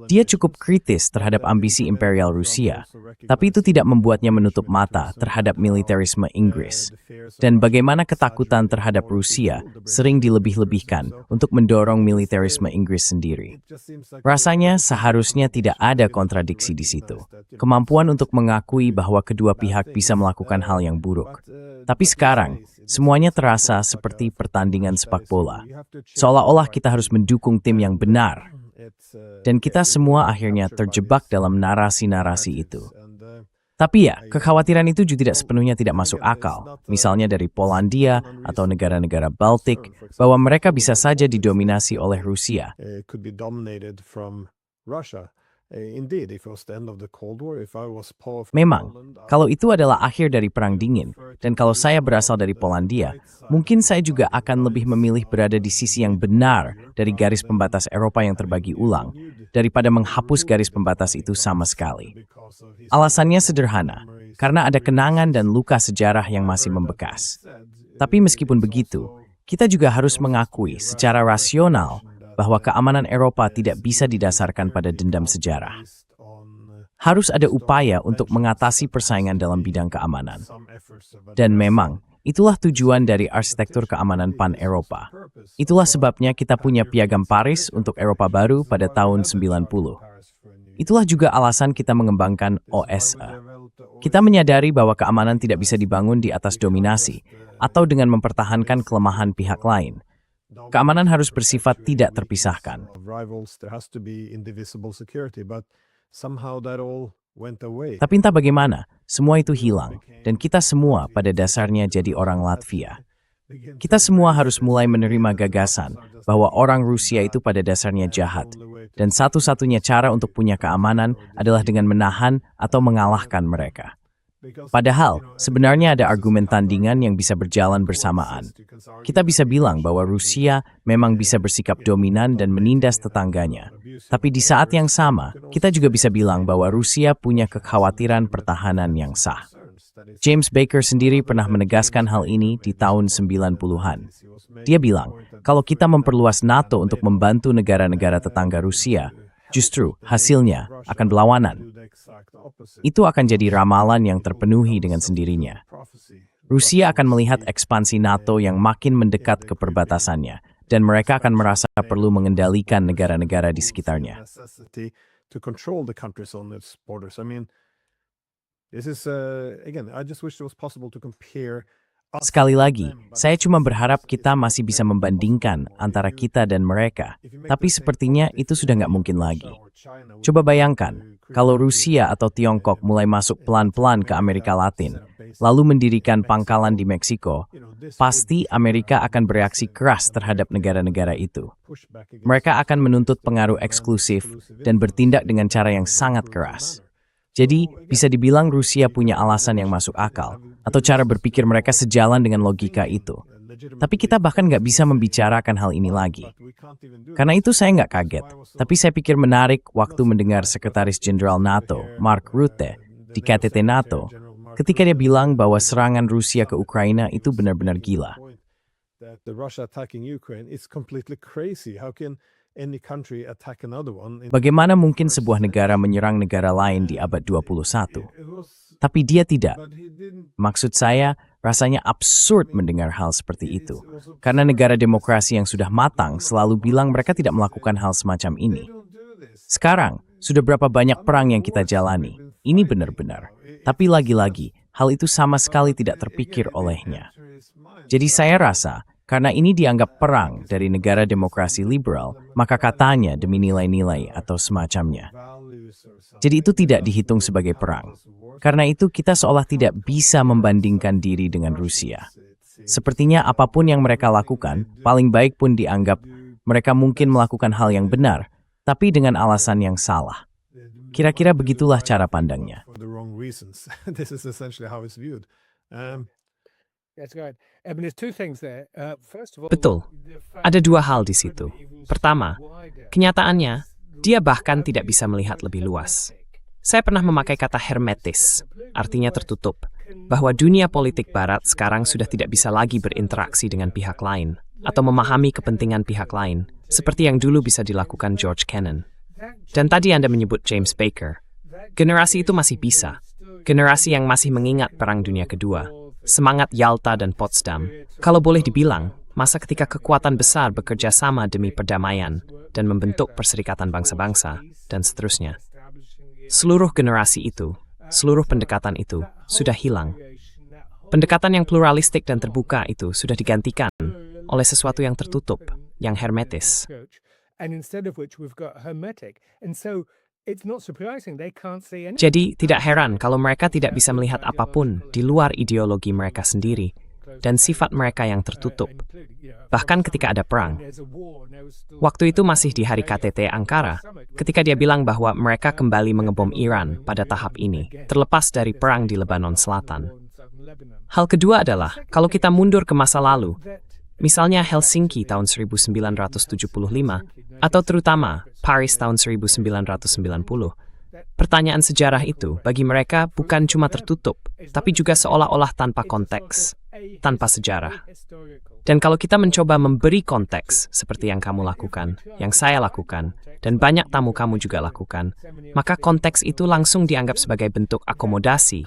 Dia cukup kritis terhadap ambisi imperial Rusia, tapi itu tidak membuatnya menutup mata terhadap militerisme Inggris. Dan bagaimana ketakutan terhadap Rusia sering dilebih-lebihkan untuk mendorong militerisme Inggris sendiri. Rasanya seharusnya tidak ada kontradiksi di situ. Kemampuan untuk mengakui bahwa kedua pihak bisa melakukan hal yang buruk. Tapi sekarang, semuanya terasa seperti pertandingan sepak bola. Seolah-olah kita harus mendukung tim yang benar. Dan kita semua akhirnya terjebak dalam narasi-narasi itu. Tapi ya, kekhawatiran itu juga tidak sepenuhnya tidak masuk akal. Misalnya dari Polandia atau negara-negara Baltik, bahwa mereka bisa saja didominasi oleh Rusia. Memang, kalau itu adalah akhir dari Perang Dingin, dan kalau saya berasal dari Polandia, mungkin saya juga akan lebih memilih berada di sisi yang benar dari garis pembatas Eropa yang terbagi ulang, daripada menghapus garis pembatas itu sama sekali. Alasannya sederhana, karena ada kenangan dan luka sejarah yang masih membekas. Tapi meskipun begitu, kita juga harus mengakui secara rasional bahwa keamanan Eropa tidak bisa didasarkan pada dendam sejarah. Harus ada upaya untuk mengatasi persaingan dalam bidang keamanan. Dan memang, itulah tujuan dari arsitektur keamanan pan-Eropa. Itulah sebabnya kita punya Piagam Paris untuk Eropa baru pada tahun 90. Itulah juga alasan kita mengembangkan OSCE. Kita menyadari bahwa keamanan tidak bisa dibangun di atas dominasi atau dengan mempertahankan kelemahan pihak lain. Keamanan harus bersifat tidak terpisahkan. Tapi entah bagaimana, semua itu hilang, dan kita semua pada dasarnya jadi orang Latvia. Kita semua harus mulai menerima gagasan bahwa orang Rusia itu pada dasarnya jahat, dan satu-satunya cara untuk punya keamanan adalah dengan menahan atau mengalahkan mereka. Padahal, sebenarnya ada argumen tandingan yang bisa berjalan bersamaan. Kita bisa bilang bahwa Rusia memang bisa bersikap dominan dan menindas tetangganya. Tapi di saat yang sama, kita juga bisa bilang bahwa Rusia punya kekhawatiran pertahanan yang sah. James Baker sendiri pernah menegaskan hal ini di tahun 90-an. Dia bilang, kalau kita memperluas NATO untuk membantu negara-negara tetangga Rusia, justru hasilnya akan berlawanan. Itu akan jadi ramalan yang terpenuhi dengan sendirinya. Rusia akan melihat ekspansi NATO yang makin mendekat ke perbatasannya, dan mereka akan merasa perlu mengendalikan negara-negara di sekitarnya. Sekali lagi, saya cuma berharap kita masih bisa membandingkan antara kita dan mereka, tapi sepertinya itu sudah nggak mungkin lagi. Coba bayangkan, kalau Rusia atau Tiongkok mulai masuk pelan-pelan ke Amerika Latin, lalu mendirikan pangkalan di Meksiko, pasti Amerika akan bereaksi keras terhadap negara-negara itu. Mereka akan menuntut pengaruh eksklusif dan bertindak dengan cara yang sangat keras. Jadi, bisa dibilang Rusia punya alasan yang masuk akal, atau cara berpikir mereka sejalan dengan logika itu. Tapi kita bahkan nggak bisa membicarakan hal ini lagi. Karena itu saya nggak kaget, tapi saya pikir menarik waktu mendengar Sekretaris Jenderal NATO, Mark Rutte, di KTT NATO, ketika dia bilang bahwa serangan Rusia ke Ukraina itu benar-benar gila. Bagaimana mungkin sebuah negara menyerang negara lain di abad 21? Tapi dia tidak. Maksud saya, rasanya absurd mendengar hal seperti itu. Karena negara demokrasi yang sudah matang selalu bilang mereka tidak melakukan hal semacam ini. Sekarang, sudah berapa banyak perang yang kita jalani? Ini benar-benar. Tapi lagi-lagi, hal itu sama sekali tidak terpikir olehnya. Jadi saya rasa, karena ini dianggap perang dari negara demokrasi liberal, maka katanya demi nilai-nilai atau semacamnya. Jadi itu tidak dihitung sebagai perang. Karena itu kita seolah tidak bisa membandingkan diri dengan Rusia. Sepertinya apapun yang mereka lakukan, paling baik pun dianggap mereka mungkin melakukan hal yang benar, tapi dengan alasan yang salah. Kira-kira begitulah cara pandangnya. Betul. Ada dua hal di situ. Pertama, kenyataannya, dia bahkan tidak bisa melihat lebih luas. Saya pernah memakai kata hermetis, artinya tertutup, bahwa dunia politik Barat sekarang sudah tidak bisa lagi berinteraksi dengan pihak lain atau memahami kepentingan pihak lain, seperti yang dulu bisa dilakukan George Kennan. Dan tadi Anda menyebut James Baker. Generasi itu masih bisa. Generasi yang masih mengingat Perang Dunia Kedua, semangat Yalta dan Potsdam. Kalau boleh dibilang, masa ketika kekuatan besar bekerja sama demi perdamaian dan membentuk perserikatan bangsa-bangsa, dan seterusnya. Seluruh generasi itu, seluruh pendekatan itu, sudah hilang. Pendekatan yang pluralistik dan terbuka itu sudah digantikan oleh sesuatu yang tertutup, yang hermetis. Jadi, tidak heran kalau mereka tidak bisa melihat apapun di luar ideologi mereka sendiri dan sifat mereka yang tertutup, bahkan ketika ada perang. Waktu itu masih di hari KTT Ankara, ketika dia bilang bahwa mereka kembali mengebom Iran pada tahap ini, terlepas dari perang di Lebanon Selatan. Hal kedua adalah, kalau kita mundur ke masa lalu, misalnya Helsinki tahun 1975, atau terutama Paris tahun 1990. Pertanyaan sejarah itu bagi mereka bukan cuma tertutup, tapi juga seolah-olah tanpa konteks, tanpa sejarah. Dan kalau kita mencoba memberi konteks seperti yang kamu lakukan, yang saya lakukan, dan banyak tamu kamu juga lakukan, maka konteks itu langsung dianggap sebagai bentuk akomodasi,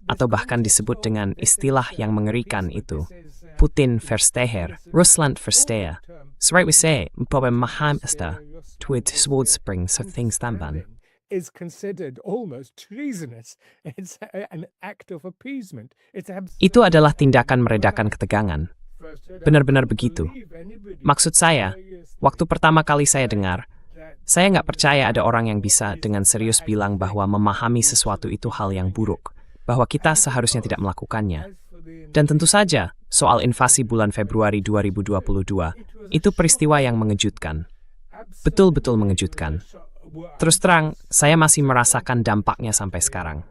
atau bahkan disebut dengan istilah yang mengerikan itu, Putin versteher, Russland verstehe. So right we say, memaham esta, twid swordspring so things tamban. Is considered almost treasonous. It's an act of appeasement. Itu adalah tindakan meredakan ketegangan. Benar-benar begitu. Maksud saya, waktu pertama kali saya dengar, saya nggak percaya ada orang yang bisa dengan serius bilang bahwa memahami sesuatu itu hal yang buruk, bahwa kita seharusnya tidak melakukannya. Dan tentu saja, soal invasi bulan Februari 2022, itu peristiwa yang mengejutkan. Betul-betul mengejutkan. Terus terang, saya masih merasakan dampaknya sampai sekarang.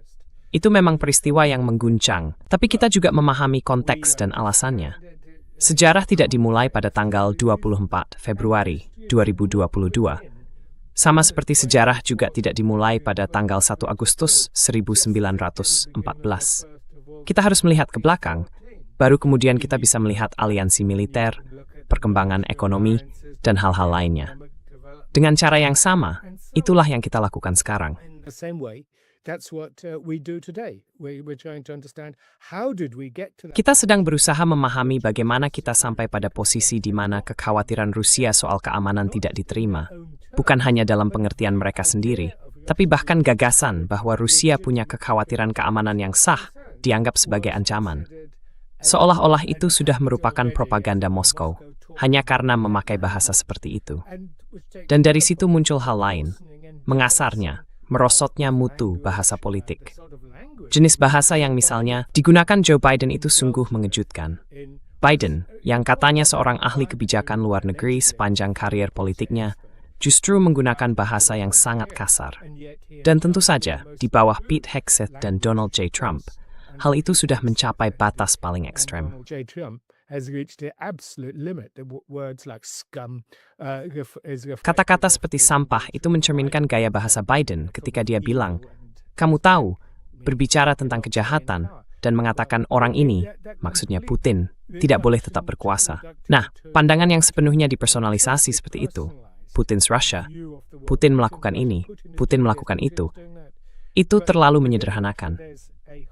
Itu memang peristiwa yang mengguncang, tapi kita juga memahami konteks dan alasannya. Sejarah tidak dimulai pada tanggal 24 Februari 2022. Sama seperti sejarah juga tidak dimulai pada tanggal 1 Agustus 1914. Kita harus melihat ke belakang, baru kemudian kita bisa melihat aliansi militer, perkembangan ekonomi, dan hal-hal lainnya. Dengan cara yang sama, itulah yang kita lakukan sekarang. Kita sedang berusaha memahami bagaimana kita sampai pada posisi di mana kekhawatiran Rusia soal keamanan tidak diterima, bukan hanya dalam pengertian mereka sendiri, tapi bahkan gagasan bahwa Rusia punya kekhawatiran keamanan yang sah dianggap sebagai ancaman. Seolah-olah itu sudah merupakan propaganda Moskow, hanya karena memakai bahasa seperti itu. Dan dari situ muncul hal lain, mengasarnya, merosotnya mutu bahasa politik. Jenis bahasa yang misalnya digunakan Joe Biden itu sungguh mengejutkan. Biden, yang katanya seorang ahli kebijakan luar negeri sepanjang karier politiknya, justru menggunakan bahasa yang sangat kasar. Dan tentu saja, di bawah Pete Hegseth dan Donald J. Trump, hal itu sudah mencapai batas paling ekstrem. Kata-kata seperti sampah itu mencerminkan gaya bahasa Biden ketika dia bilang, "Kamu tahu, berbicara tentang kejahatan dan mengatakan orang ini, maksudnya Putin, tidak boleh tetap berkuasa." Nah, pandangan yang sepenuhnya dipersonalisasi seperti itu, Putin's Russia, Putin melakukan ini, Putin melakukan itu terlalu menyederhanakan.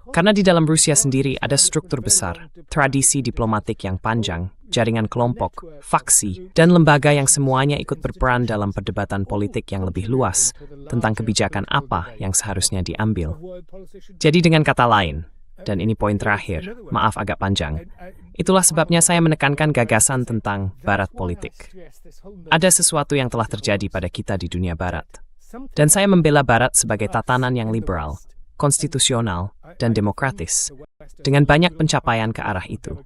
Karena di dalam Rusia sendiri ada struktur besar, tradisi diplomatik yang panjang, jaringan kelompok, faksi, dan lembaga yang semuanya ikut berperan dalam perdebatan politik yang lebih luas tentang kebijakan apa yang seharusnya diambil. Jadi dengan kata lain, dan ini poin terakhir, maaf agak panjang, itulah sebabnya saya menekankan gagasan tentang barat politik. Ada sesuatu yang telah terjadi pada kita di dunia barat. Dan saya membela barat sebagai tatanan yang liberal, konstitusional, dan demokratis, dengan banyak pencapaian ke arah itu.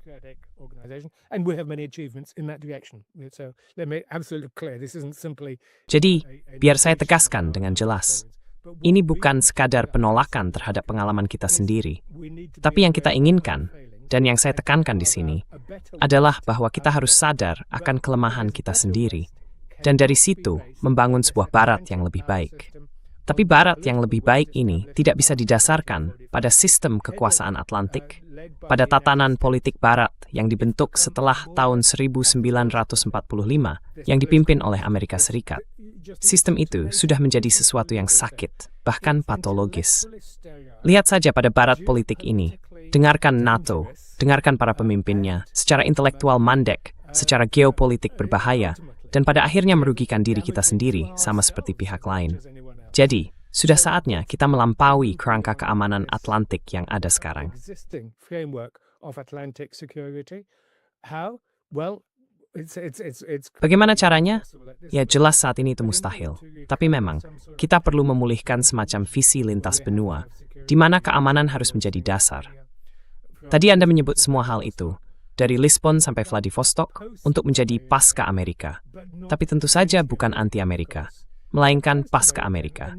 Jadi, biar saya tegaskan dengan jelas, ini bukan sekadar penolakan terhadap pengalaman kita sendiri, tapi yang kita inginkan, dan yang saya tekankan di sini, adalah bahwa kita harus sadar akan kelemahan kita sendiri, dan dari situ membangun sebuah barat yang lebih baik. Tapi Barat yang lebih baik ini tidak bisa didasarkan pada sistem kekuasaan Atlantik, pada tatanan politik Barat yang dibentuk setelah tahun 1945 yang dipimpin oleh Amerika Serikat. Sistem itu sudah menjadi sesuatu yang sakit, bahkan patologis. Lihat saja pada Barat politik ini. Dengarkan NATO, dengarkan para pemimpinnya, secara intelektual mandek, secara geopolitik berbahaya, dan pada akhirnya merugikan diri kita sendiri, sama seperti pihak lain. Jadi, sudah saatnya kita melampaui kerangka keamanan Atlantik yang ada sekarang. Bagaimana caranya? Ya jelas saat ini itu mustahil. Tapi memang, kita perlu memulihkan semacam visi lintas benua, di mana keamanan harus menjadi dasar. Tadi Anda menyebut semua hal itu, dari Lisbon sampai Vladivostok, untuk menjadi pasca Amerika. Tapi tentu saja bukan anti-Amerika, melainkan pasca Amerika.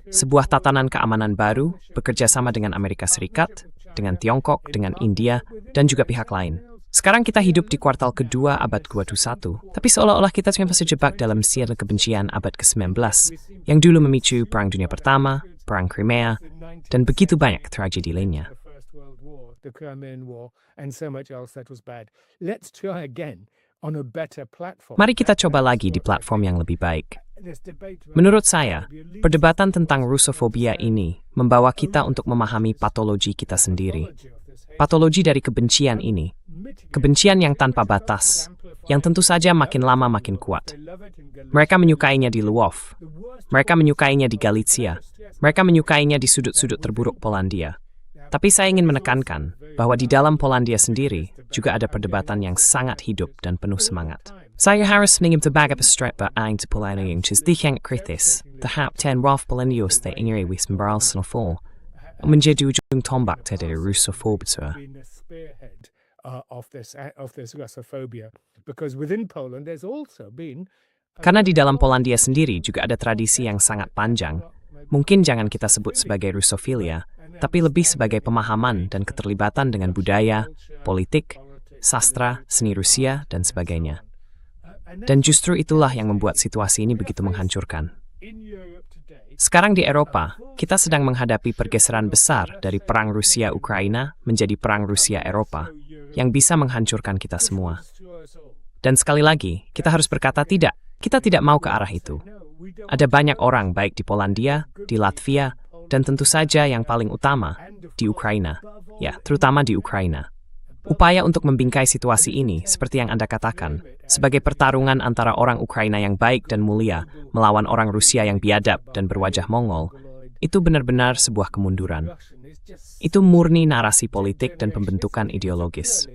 Sebuah tatanan keamanan baru bekerja sama dengan Amerika Serikat, dengan Tiongkok, dengan India, dan juga pihak lain. Sekarang kita hidup di kuartal kedua abad ke-21, tapi seolah-olah kita masih terjebak dalam sial kebencian abad ke-19, yang dulu memicu Perang Dunia Pertama, Perang Crimea, dan begitu banyak tragedi lainnya. The Crimean War, and so much else that was bad. Let's try again on a better platform. Mari kita coba lagi di platform yang lebih baik. Menurut saya, perdebatan tentang Russofobia ini membawa kita untuk memahami patologi kita sendiri. Patologi dari kebencian ini. Kebencian yang tanpa batas, yang tentu saja makin lama makin kuat. Mereka menyukainya di Lwów. Mereka menyukainya di Galicia. Mereka menyukainya di sudut-sudut terburuk Polandia. Tapi saya ingin menekankan bahwa di dalam Polandia sendiri juga ada perdebatan yang sangat hidup dan penuh semangat. Saya harus mengintibag bestrapa ang Polandia yang cisdikang kritis, tahap 10 Ralph Polandios te ingiri wis membaral snowfall, menjadi ujung tombak dari Russofobia. Karena di dalam Polandia sendiri juga ada tradisi yang sangat panjang. Mungkin jangan kita sebut sebagai Russofilia, tapi lebih sebagai pemahaman dan keterlibatan dengan budaya, politik, sastra, seni Rusia, dan sebagainya. Dan justru itulah yang membuat situasi ini begitu menghancurkan. Sekarang di Eropa, kita sedang menghadapi pergeseran besar dari perang Rusia-Ukraina menjadi perang Rusia-Eropa, yang bisa menghancurkan kita semua. Dan sekali lagi, kita harus berkata tidak, kita tidak mau ke arah itu. Ada banyak orang baik di Polandia, di Latvia, dan tentu saja yang paling utama, di Ukraina. Ya, terutama di Ukraina. Upaya untuk membingkai situasi ini, seperti yang Anda katakan, sebagai pertarungan antara orang Ukraina yang baik dan mulia melawan orang Rusia yang biadab dan berwajah Mongol, itu benar-benar sebuah kemunduran. Itu murni narasi politik dan pembentukan ideologis.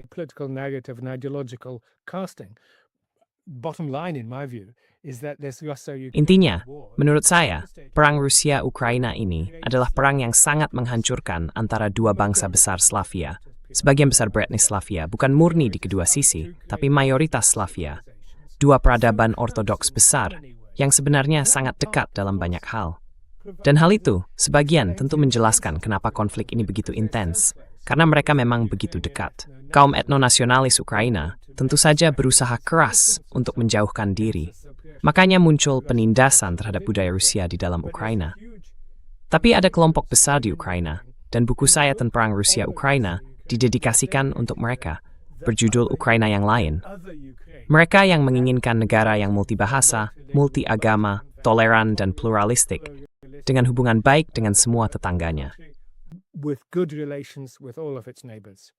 Intinya, menurut saya, perang Rusia-Ukraina ini adalah perang yang sangat menghancurkan antara dua bangsa besar Slavia. Sebagian besar beretnis Slavia bukan murni di kedua sisi, tapi mayoritas Slavia. Dua peradaban ortodoks besar yang sebenarnya sangat dekat dalam banyak hal. Dan hal itu, sebagian tentu menjelaskan kenapa konflik ini begitu intens, karena mereka memang begitu dekat. Kaum etnonasionalis Ukraina tentu saja berusaha keras untuk menjauhkan diri. Makanya muncul penindasan terhadap budaya Rusia di dalam Ukraina. Tapi ada kelompok besar di Ukraina, dan buku saya tentang perang Rusia-Ukraina didedikasikan untuk mereka, berjudul Ukraina yang lain. Mereka yang menginginkan negara yang multibahasa, multiagama, toleran, dan pluralistik, dengan hubungan baik dengan semua tetangganya. With good relations with all of its neighbors.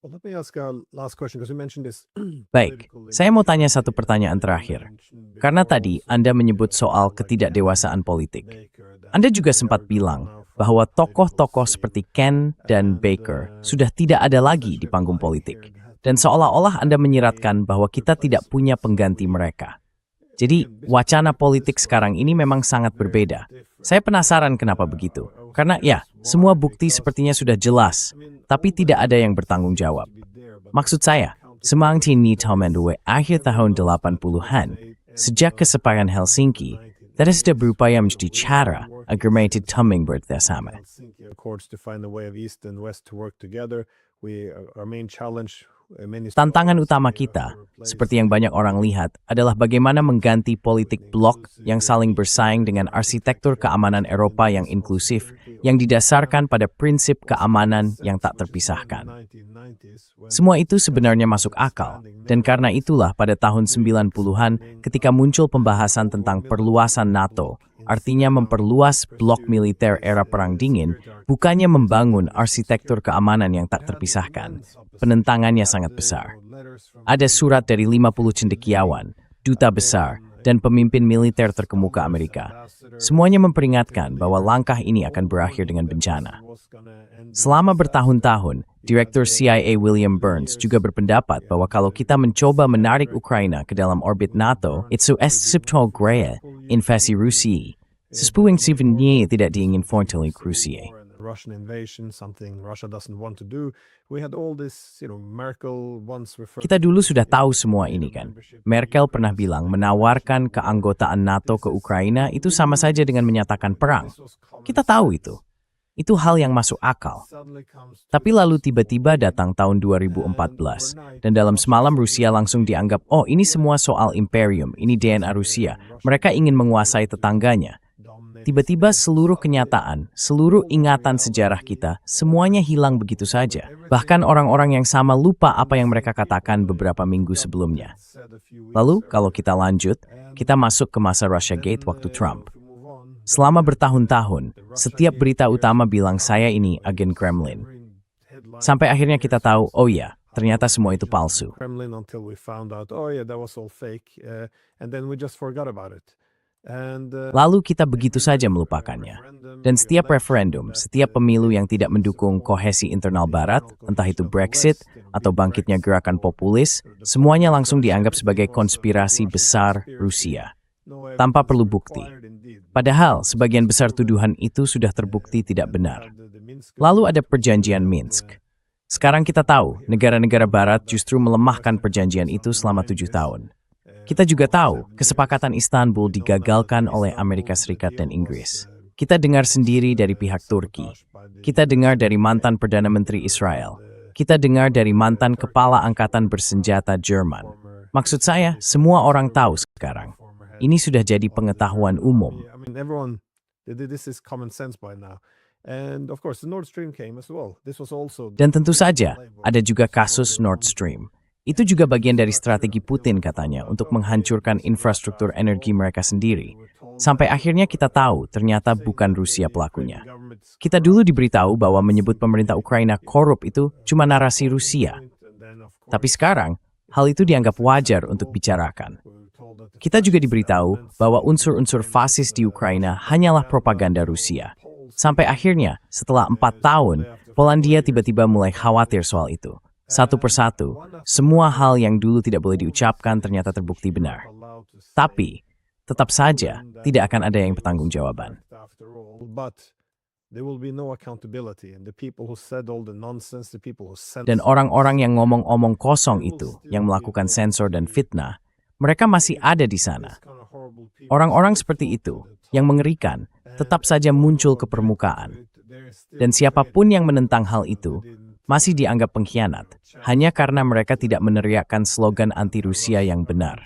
Well, let me ask a last question because you mentioned this. Baik, saya mau tanya satu pertanyaan terakhir. Karena tadi Anda menyebut soal ketidakdewasaan politik. Anda juga sempat bilang bahwa tokoh-tokoh seperti Ken dan Baker sudah tidak ada lagi di panggung politik. Dan seolah-olah Anda menyiratkan bahwa kita tidak punya pengganti mereka. Jadi, wacana politik sekarang ini memang sangat berbeda. Saya penasaran kenapa begitu. Karena ya, semua bukti sepertinya sudah jelas, tapi tidak ada yang bertanggung jawab. Maksud saya, semangat ini tahun akhir tahun 80-an, sejak kesepakatan Helsinki, that is sudah berupaya menjadi cara agar mereka taming bersama. Accords to find a way of East and West to work together. Our main challenge Tantangan utama kita, seperti yang banyak orang lihat, adalah bagaimana mengganti politik blok yang saling bersaing dengan arsitektur keamanan Eropa yang inklusif, yang didasarkan pada prinsip keamanan yang tak terpisahkan. Semua itu sebenarnya masuk akal, dan karena itulah pada tahun 90-an ketika muncul pembahasan tentang perluasan NATO, artinya memperluas blok militer era Perang Dingin, bukannya membangun arsitektur keamanan yang tak terpisahkan. Penentangannya sangat besar. Ada surat dari 50 cendekiawan, duta besar, dan pemimpin militer terkemuka Amerika. Semuanya memperingatkan bahwa langkah ini akan berakhir dengan bencana. Selama bertahun-tahun, Direktur CIA William Burns juga berpendapat bahwa kalau kita mencoba menarik Ukraina ke dalam orbit NATO, itu sebenarnya invasi Rusia. Sesungguhnya tidak diingin oleh Rusia. Russian invasion, something Russia doesn't want to do. We had all this, Merkel once referred. Kita dulu sudah tahu semua ini kan. Merkel pernah bilang menawarkan keanggotaan NATO ke Ukraina itu sama saja dengan menyatakan perang. Kita tahu itu. Itu hal yang masuk akal. Tapi lalu tiba-tiba datang tahun 2014, dan dalam semalam Rusia langsung dianggap, oh ini semua soal imperium, ini DNA Rusia. Mereka ingin menguasai tetangganya. Tiba-tiba seluruh kenyataan, seluruh ingatan sejarah kita, semuanya hilang begitu saja. Bahkan orang-orang yang sama lupa apa yang mereka katakan beberapa minggu sebelumnya. Lalu, kalau kita lanjut, kita masuk ke masa Russiagate waktu Trump. Selama bertahun-tahun, setiap berita utama bilang saya ini agen Kremlin. Sampai akhirnya kita tahu, oh ya, ternyata semua itu palsu. Kremlin until we found out, oh yeah, that was all fake, and then we just forgot about it. Lalu kita begitu saja melupakannya. Dan setiap referendum, setiap pemilu yang tidak mendukung kohesi internal Barat, entah itu Brexit atau bangkitnya gerakan populis, semuanya langsung dianggap sebagai konspirasi besar Rusia, tanpa perlu bukti. Padahal, sebagian besar tuduhan itu sudah terbukti tidak benar. Lalu ada perjanjian Minsk. Sekarang kita tahu, negara-negara Barat justru melemahkan perjanjian itu selama 7 tahun. Kita juga tahu, kesepakatan Istanbul digagalkan oleh Amerika Serikat dan Inggris. Kita dengar sendiri dari pihak Turki. Kita dengar dari mantan Perdana Menteri Israel. Kita dengar dari mantan Kepala Angkatan Bersenjata Jerman. Maksud saya, semua orang tahu sekarang. Ini sudah jadi pengetahuan umum. Dan tentu saja, ada juga kasus Nord Stream. Itu juga bagian dari strategi Putin katanya untuk menghancurkan infrastruktur energi mereka sendiri. Sampai akhirnya kita tahu ternyata bukan Rusia pelakunya. Kita dulu diberitahu bahwa menyebut pemerintah Ukraina korup itu cuma narasi Rusia. Tapi sekarang, hal itu dianggap wajar untuk bicarakan. Kita juga diberitahu bahwa unsur-unsur fasis di Ukraina hanyalah propaganda Rusia. Sampai akhirnya, setelah 4 tahun, Polandia tiba-tiba mulai khawatir soal itu. Satu persatu, semua hal yang dulu tidak boleh diucapkan ternyata terbukti benar. Tapi, tetap saja tidak akan ada yang bertanggung-jawaban. Dan orang-orang yang ngomong-omong kosong itu, yang melakukan sensor dan fitnah, mereka masih ada di sana. Orang-orang seperti itu, yang mengerikan, tetap saja muncul ke permukaan. Dan siapapun yang menentang hal itu, masih dianggap pengkhianat, hanya karena mereka tidak meneriakkan slogan anti-Rusia yang benar.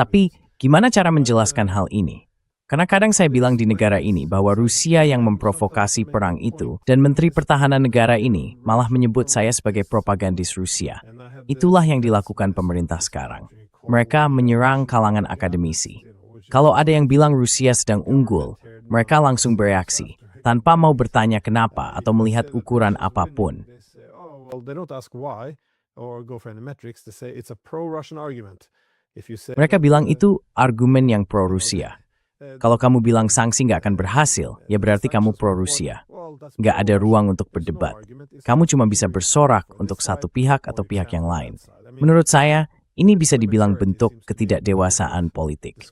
Tapi, gimana cara menjelaskan hal ini? Karena kadang saya bilang di negara ini bahwa Rusia yang memprovokasi perang itu, dan Menteri Pertahanan negara ini malah menyebut saya sebagai propagandis Rusia. Itulah yang dilakukan pemerintah sekarang. Mereka menyerang kalangan akademisi. Kalau ada yang bilang Rusia sedang unggul, mereka langsung bereaksi, tanpa mau bertanya kenapa atau melihat ukuran apapun. Mereka bilang itu argumen yang pro-Rusia. Kalau kamu bilang sanksi nggak akan berhasil, ya berarti kamu pro-Rusia. Nggak ada ruang untuk berdebat. Kamu cuma bisa bersorak untuk satu pihak atau pihak yang lain. Menurut saya, ini bisa dibilang bentuk ketidakdewasaan politik.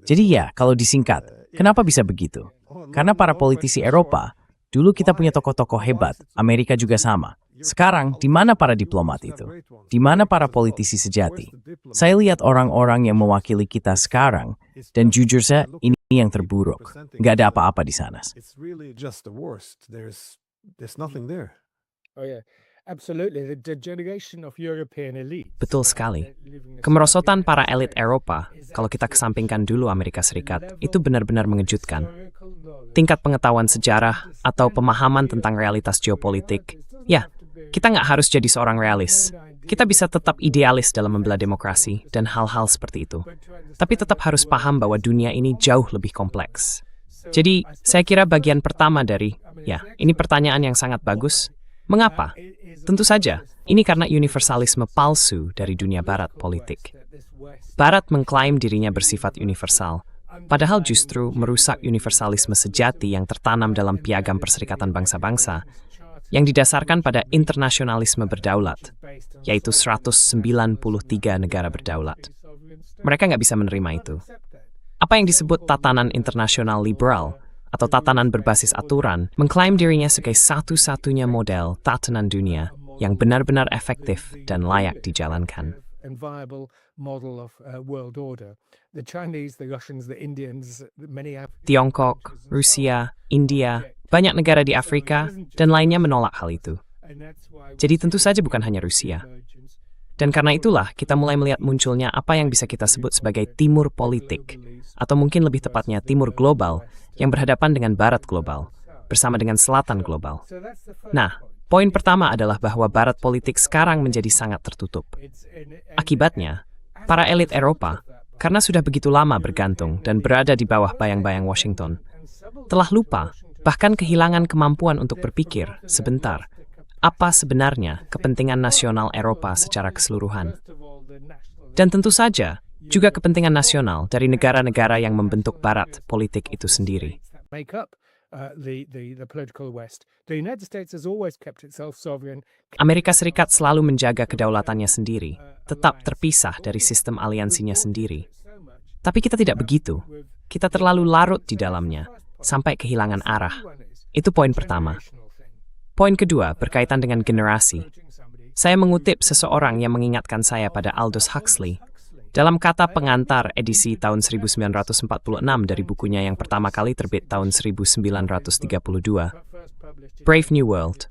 Jadi ya, kalau disingkat, kenapa bisa begitu? Karena para politisi Eropa, dulu kita punya tokoh-tokoh hebat, Amerika juga sama. Sekarang, di mana para diplomat itu? Di mana para politisi sejati? Saya lihat orang-orang yang mewakili kita sekarang, dan jujur saya, ini yang terburuk. Nggak ada apa-apa di sana. Oh yeah. Absolutely, the degeneration of European elite. Betul sekali. Kemerosotan para elit Eropa, kalau kita kesampingkan dulu Amerika Serikat, itu benar-benar mengejutkan. Tingkat pengetahuan sejarah atau pemahaman tentang realitas geopolitik, ya, kita nggak harus jadi seorang realis. Kita bisa tetap idealis dalam membela demokrasi dan hal-hal seperti itu. Tapi tetap harus paham bahwa dunia ini jauh lebih kompleks. Jadi, saya kira bagian pertama dari, ya, ini pertanyaan yang sangat bagus. Mengapa? Tentu saja, ini karena universalisme palsu dari dunia barat politik. Barat mengklaim dirinya bersifat universal, padahal justru merusak universalisme sejati yang tertanam dalam piagam Perserikatan Bangsa-Bangsa, yang didasarkan pada internasionalisme berdaulat, yaitu 193 negara berdaulat. Mereka nggak bisa menerima itu. Apa yang disebut tatanan internasional liberal, atau tatanan berbasis aturan, mengklaim dirinya sebagai satu-satunya model tatanan dunia yang benar-benar efektif dan layak dijalankan. And viable model of world order. The Chinese, the Russians, the Indians, many Tiongkok, Rusia, India, banyak negara di Afrika, dan lainnya menolak hal itu. Jadi tentu saja bukan hanya Rusia. Dan karena itulah kita mulai melihat munculnya apa yang bisa kita sebut sebagai timur politik, atau mungkin lebih tepatnya timur global, yang berhadapan dengan barat global, bersama dengan selatan global. Nah, poin pertama adalah bahwa barat politik sekarang menjadi sangat tertutup. Akibatnya, para elit Eropa, karena sudah begitu lama bergantung dan berada di bawah bayang-bayang Washington, telah lupa, bahkan kehilangan kemampuan untuk berpikir sebentar, apa sebenarnya kepentingan nasional Eropa secara keseluruhan. Dan tentu saja, juga kepentingan nasional dari negara-negara yang membentuk barat politik itu sendiri. make up the political West. The United States has always kept itself sovereign. Amerika Serikat selalu menjaga kedaulatannya sendiri, tetap terpisah dari sistem aliansinya sendiri. Tapi kita tidak begitu. Kita terlalu larut di dalamnya, sampai kehilangan arah. Itu poin pertama. Poin kedua berkaitan dengan generasi. Saya mengutip seseorang yang mengingatkan saya pada Aldous Huxley dalam kata pengantar edisi tahun 1946 dari bukunya yang pertama kali terbit tahun 1932, Brave New World.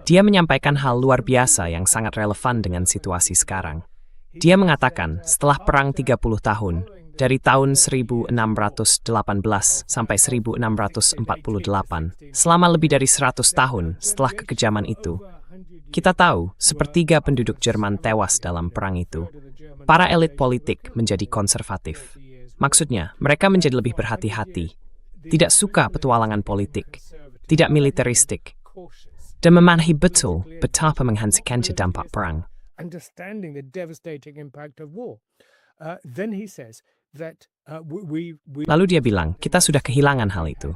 Dia menyampaikan hal luar biasa yang sangat relevan dengan situasi sekarang. Dia mengatakan setelah perang 30 tahun, dari tahun 1618 sampai 1648, selama lebih dari 100 tahun setelah kekejaman itu, kita tahu sepertiga penduduk Jerman tewas dalam perang itu. Para elit politik menjadi konservatif. Maksudnya, mereka menjadi lebih berhati-hati, tidak suka petualangan politik, tidak militeristik, dan memahami betul betapa menghancurkannya dampak perang. Understanding the devastating impact of war. Then he says that we Lalu dia bilang, kita sudah kehilangan hal itu.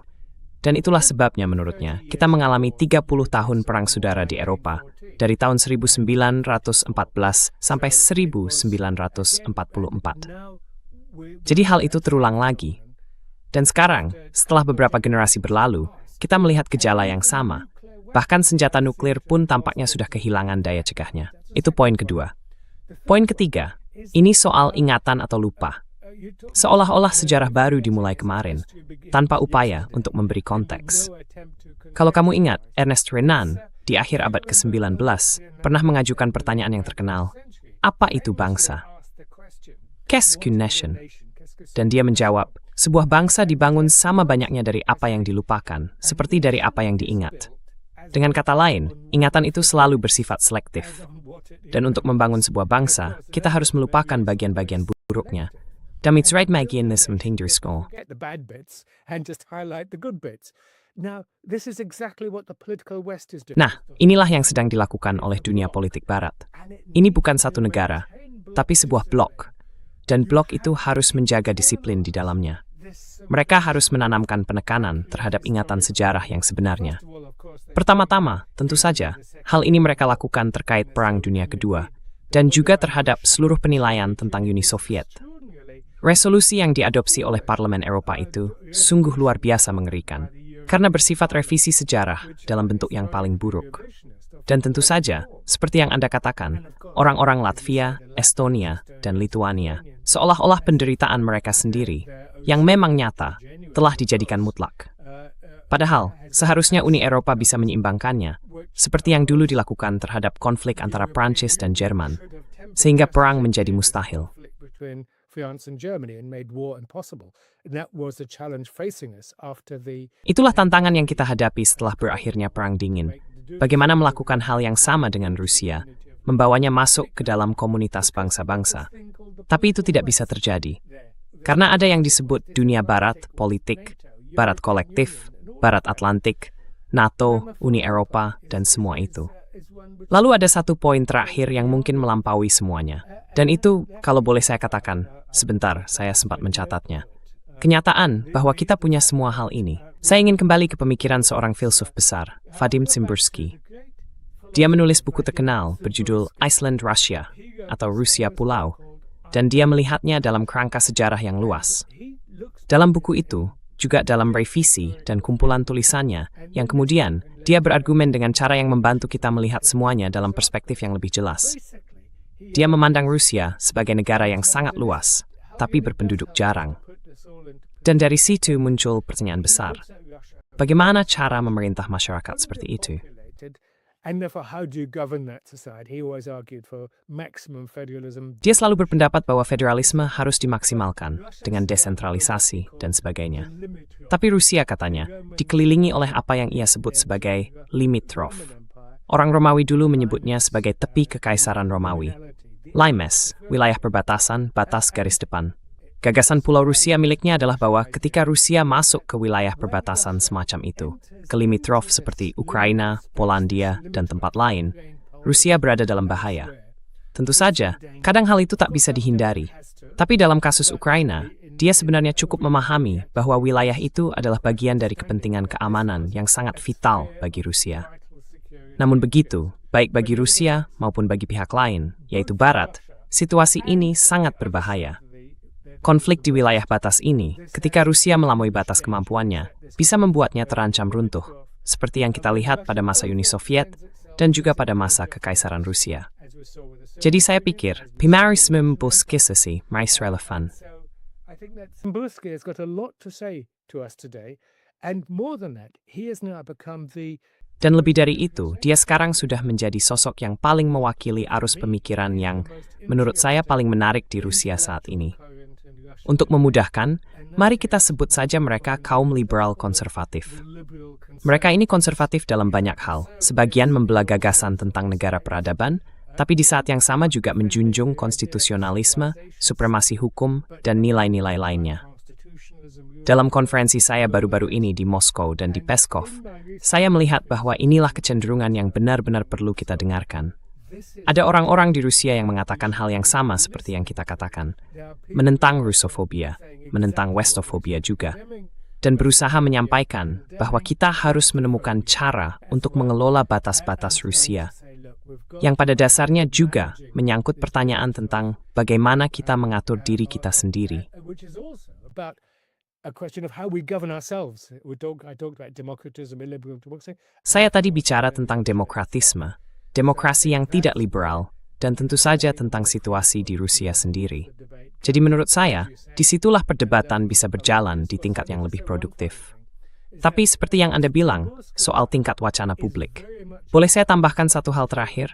Dan itulah sebabnya menurutnya, kita mengalami 30 tahun perang saudara di Eropa, dari tahun 1914 sampai 1944. Jadi hal itu terulang lagi. Dan sekarang, setelah beberapa generasi berlalu, kita melihat gejala yang sama. Bahkan senjata nuklir pun tampaknya sudah kehilangan daya cegahnya. Itu poin kedua. Poin ketiga, ini soal ingatan atau lupa. Seolah-olah sejarah baru dimulai kemarin, tanpa upaya untuk memberi konteks. Kalau kamu ingat, Ernest Renan di akhir abad ke-19 pernah mengajukan pertanyaan yang terkenal, apa itu bangsa? Qu'est-ce qu'une nation? Dan dia menjawab, sebuah bangsa dibangun sama banyaknya dari apa yang dilupakan, seperti dari apa yang diingat. Dengan kata lain, ingatan itu selalu bersifat selektif. Dan untuk membangun sebuah bangsa, kita harus melupakan bagian-bagian buruknya. Damit rättmägianism score. get the bad bits and just highlight the good bits. Now, this is exactly what the political West is doing. Nah, inilah yang sedang dilakukan oleh dunia politik barat. Ini bukan satu negara, tapi sebuah blok. Dan blok itu harus menjaga disiplin di dalamnya. Mereka harus menanamkan penekanan terhadap ingatan sejarah yang sebenarnya. Pertama-tama, tentu saja, hal ini mereka lakukan terkait Perang Dunia Kedua, dan juga terhadap seluruh penilaian tentang Uni Soviet. Resolusi yang diadopsi oleh Parlemen Eropa itu sungguh luar biasa mengerikan, karena bersifat revisi sejarah dalam bentuk yang paling buruk. Dan tentu saja, seperti yang Anda katakan, orang-orang Latvia, Estonia, dan Lituania, seolah-olah penderitaan mereka sendiri, yang memang nyata, telah dijadikan mutlak. Padahal, seharusnya Uni Eropa bisa menyeimbangkannya seperti yang dulu dilakukan terhadap konflik antara Prancis dan Jerman, sehingga perang menjadi mustahil. Between France and Germany and made war impossible. And that was the challenge facing us after the Itulah tantangan yang kita hadapi setelah berakhirnya Perang Dingin. Bagaimana melakukan hal yang sama dengan Rusia, membawanya masuk ke dalam komunitas bangsa-bangsa. Tapi itu tidak bisa terjadi. Karena ada yang disebut dunia barat, politik, barat kolektif, barat Atlantik, NATO, Uni Eropa, dan semua itu. Lalu ada satu poin terakhir yang mungkin melampaui semuanya. Dan itu, kalau boleh saya katakan, sebentar, saya sempat mencatatnya. Kenyataan bahwa kita punya semua hal ini. Saya ingin kembali ke pemikiran seorang filsuf besar, Vadim Tsimbursky. Dia menulis buku terkenal berjudul Iceland Russia, atau Rusia Pulau, dan dia melihatnya dalam kerangka sejarah yang luas. Dalam buku itu, juga dalam revisi dan kumpulan tulisannya, yang kemudian dia berargumen dengan cara yang membantu kita melihat semuanya dalam perspektif yang lebih jelas. Dia memandang Rusia sebagai negara yang sangat luas, tapi berpenduduk jarang. Dan dari situ muncul pertanyaan besar. Bagaimana cara memerintah masyarakat seperti itu? And therefore, how do you govern that society? He always argued for maximum federalism. Dia selalu berpendapat bahwa federalisme harus dimaksimalkan dengan desentralisasi dan sebagainya. Tapi Rusia, katanya, dikelilingi oleh apa yang ia sebut sebagai Limitrov. Orang Romawi dulu menyebutnya sebagai tepi kekaisaran Romawi. Limes, wilayah perbatasan, batas garis depan. Gagasan Pulau Rusia miliknya adalah bahwa ketika Rusia masuk ke wilayah perbatasan semacam itu, ke Limitrov seperti Ukraina, Polandia, dan tempat lain, Rusia berada dalam bahaya. Tentu saja, kadang hal itu tak bisa dihindari. Tapi dalam kasus Ukraina, dia sebenarnya cukup memahami bahwa wilayah itu adalah bagian dari kepentingan keamanan yang sangat vital bagi Rusia. Namun begitu, baik bagi Rusia maupun bagi pihak lain, yaitu Barat, situasi ini sangat berbahaya. Konflik di wilayah batas ini, ketika Rusia melampaui batas kemampuannya, bisa membuatnya terancam runtuh, seperti yang kita lihat pada masa Uni Soviet dan juga pada masa Kekaisaran Rusia. Jadi saya pikir, Pimarisme Mbuskisasi mais relevan. Tsimbursky has got a lot to say to us today, and more than that, he has now become the Dan lebih dari itu, dia sekarang sudah menjadi sosok yang paling mewakili arus pemikiran yang, menurut saya, paling menarik di Rusia saat ini. Untuk memudahkan, mari kita sebut saja mereka kaum liberal konservatif. Mereka ini konservatif dalam banyak hal, sebagian membelah gagasan tentang negara peradaban, tapi di saat yang sama juga menjunjung konstitusionalisme, supremasi hukum, dan nilai-nilai lainnya. Dalam konferensi saya baru-baru ini di Moskow dan di Peskov, saya melihat bahwa inilah kecenderungan yang benar-benar perlu kita dengarkan. Ada orang-orang di Rusia yang mengatakan hal yang sama seperti yang kita katakan, menentang Rusofobia, menentang Westofobia juga, dan berusaha menyampaikan bahwa kita harus menemukan cara untuk mengelola batas-batas Rusia, yang pada dasarnya juga menyangkut pertanyaan tentang bagaimana kita mengatur diri kita sendiri. Saya tadi bicara tentang demokratisme, demokrasi yang tidak liberal, dan tentu saja tentang situasi di Rusia sendiri. Jadi menurut saya, disitulah perdebatan bisa berjalan di tingkat yang lebih produktif. Tapi seperti yang Anda bilang, soal tingkat wacana publik. Boleh saya tambahkan satu hal terakhir?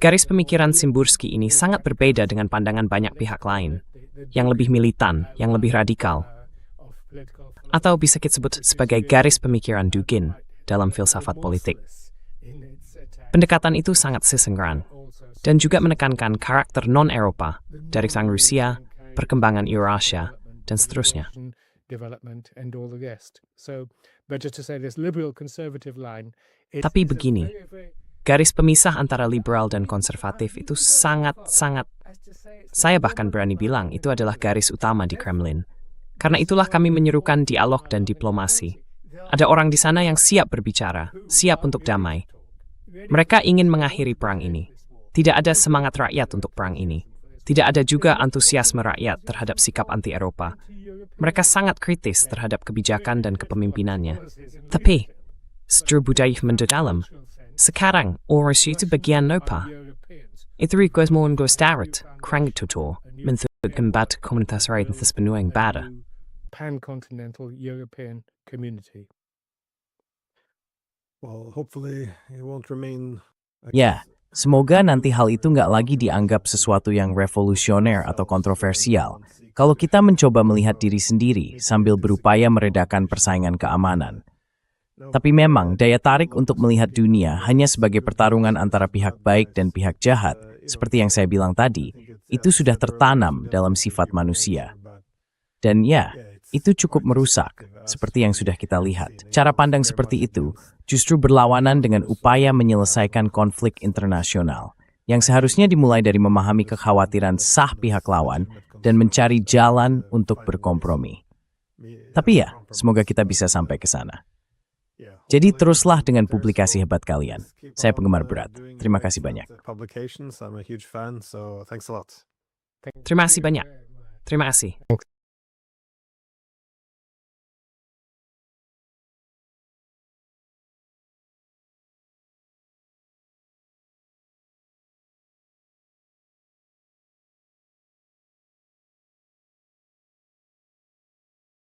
Garis pemikiran Tsimbursky ini sangat berbeda dengan pandangan banyak pihak lain, yang lebih militan, yang lebih radikal. Atau bisa kita sebut sebagai garis pemikiran Dugin dalam filsafat politik. Pendekatan itu sangat sesenggukan, dan juga menekankan karakter non-Eropa dari sang Rusia, perkembangan Eurasia, dan seterusnya. Tapi begini, garis pemisah antara liberal dan konservatif itu sangat-sangat, saya bahkan berani bilang itu adalah garis utama di Kremlin. Karena itulah kami menyerukan dialog dan diplomasi. Ada orang di sana yang siap berbicara, siap untuk damai. Mereka ingin mengakhiri perang ini. Tidak ada semangat rakyat untuk perang ini. Tidak ada juga antusiasme rakyat terhadap sikap anti-Eropa. Mereka sangat kritis terhadap kebijakan dan kepemimpinannya. Tapi, setelah budaya mendalam, sekarang orang itu bagian apa? Itu request mohon gostarat, krang tutor, menthukkan komunitas rakyat sepenuhnya bada. Pan-continental European community. Well, hopefully it won't remain. Ya, semoga nanti hal itu nggak lagi dianggap sesuatu yang revolusioner atau kontroversial kalau kita mencoba melihat diri sendiri sambil berupaya meredakan persaingan keamanan. Tapi memang daya tarik untuk melihat dunia hanya sebagai pertarungan antara pihak baik dan pihak jahat, seperti yang saya bilang tadi, itu sudah tertanam dalam sifat manusia. Dan ya, itu cukup merusak, seperti yang sudah kita lihat. Cara pandang seperti itu justru berlawanan dengan upaya menyelesaikan konflik internasional, yang seharusnya dimulai dari memahami kekhawatiran sah pihak lawan dan mencari jalan untuk berkompromi. Tapi ya, semoga kita bisa sampai ke sana. Jadi teruslah dengan publikasi hebat kalian. Saya penggemar berat. Terima kasih banyak. Terima kasih banyak. Terima kasih.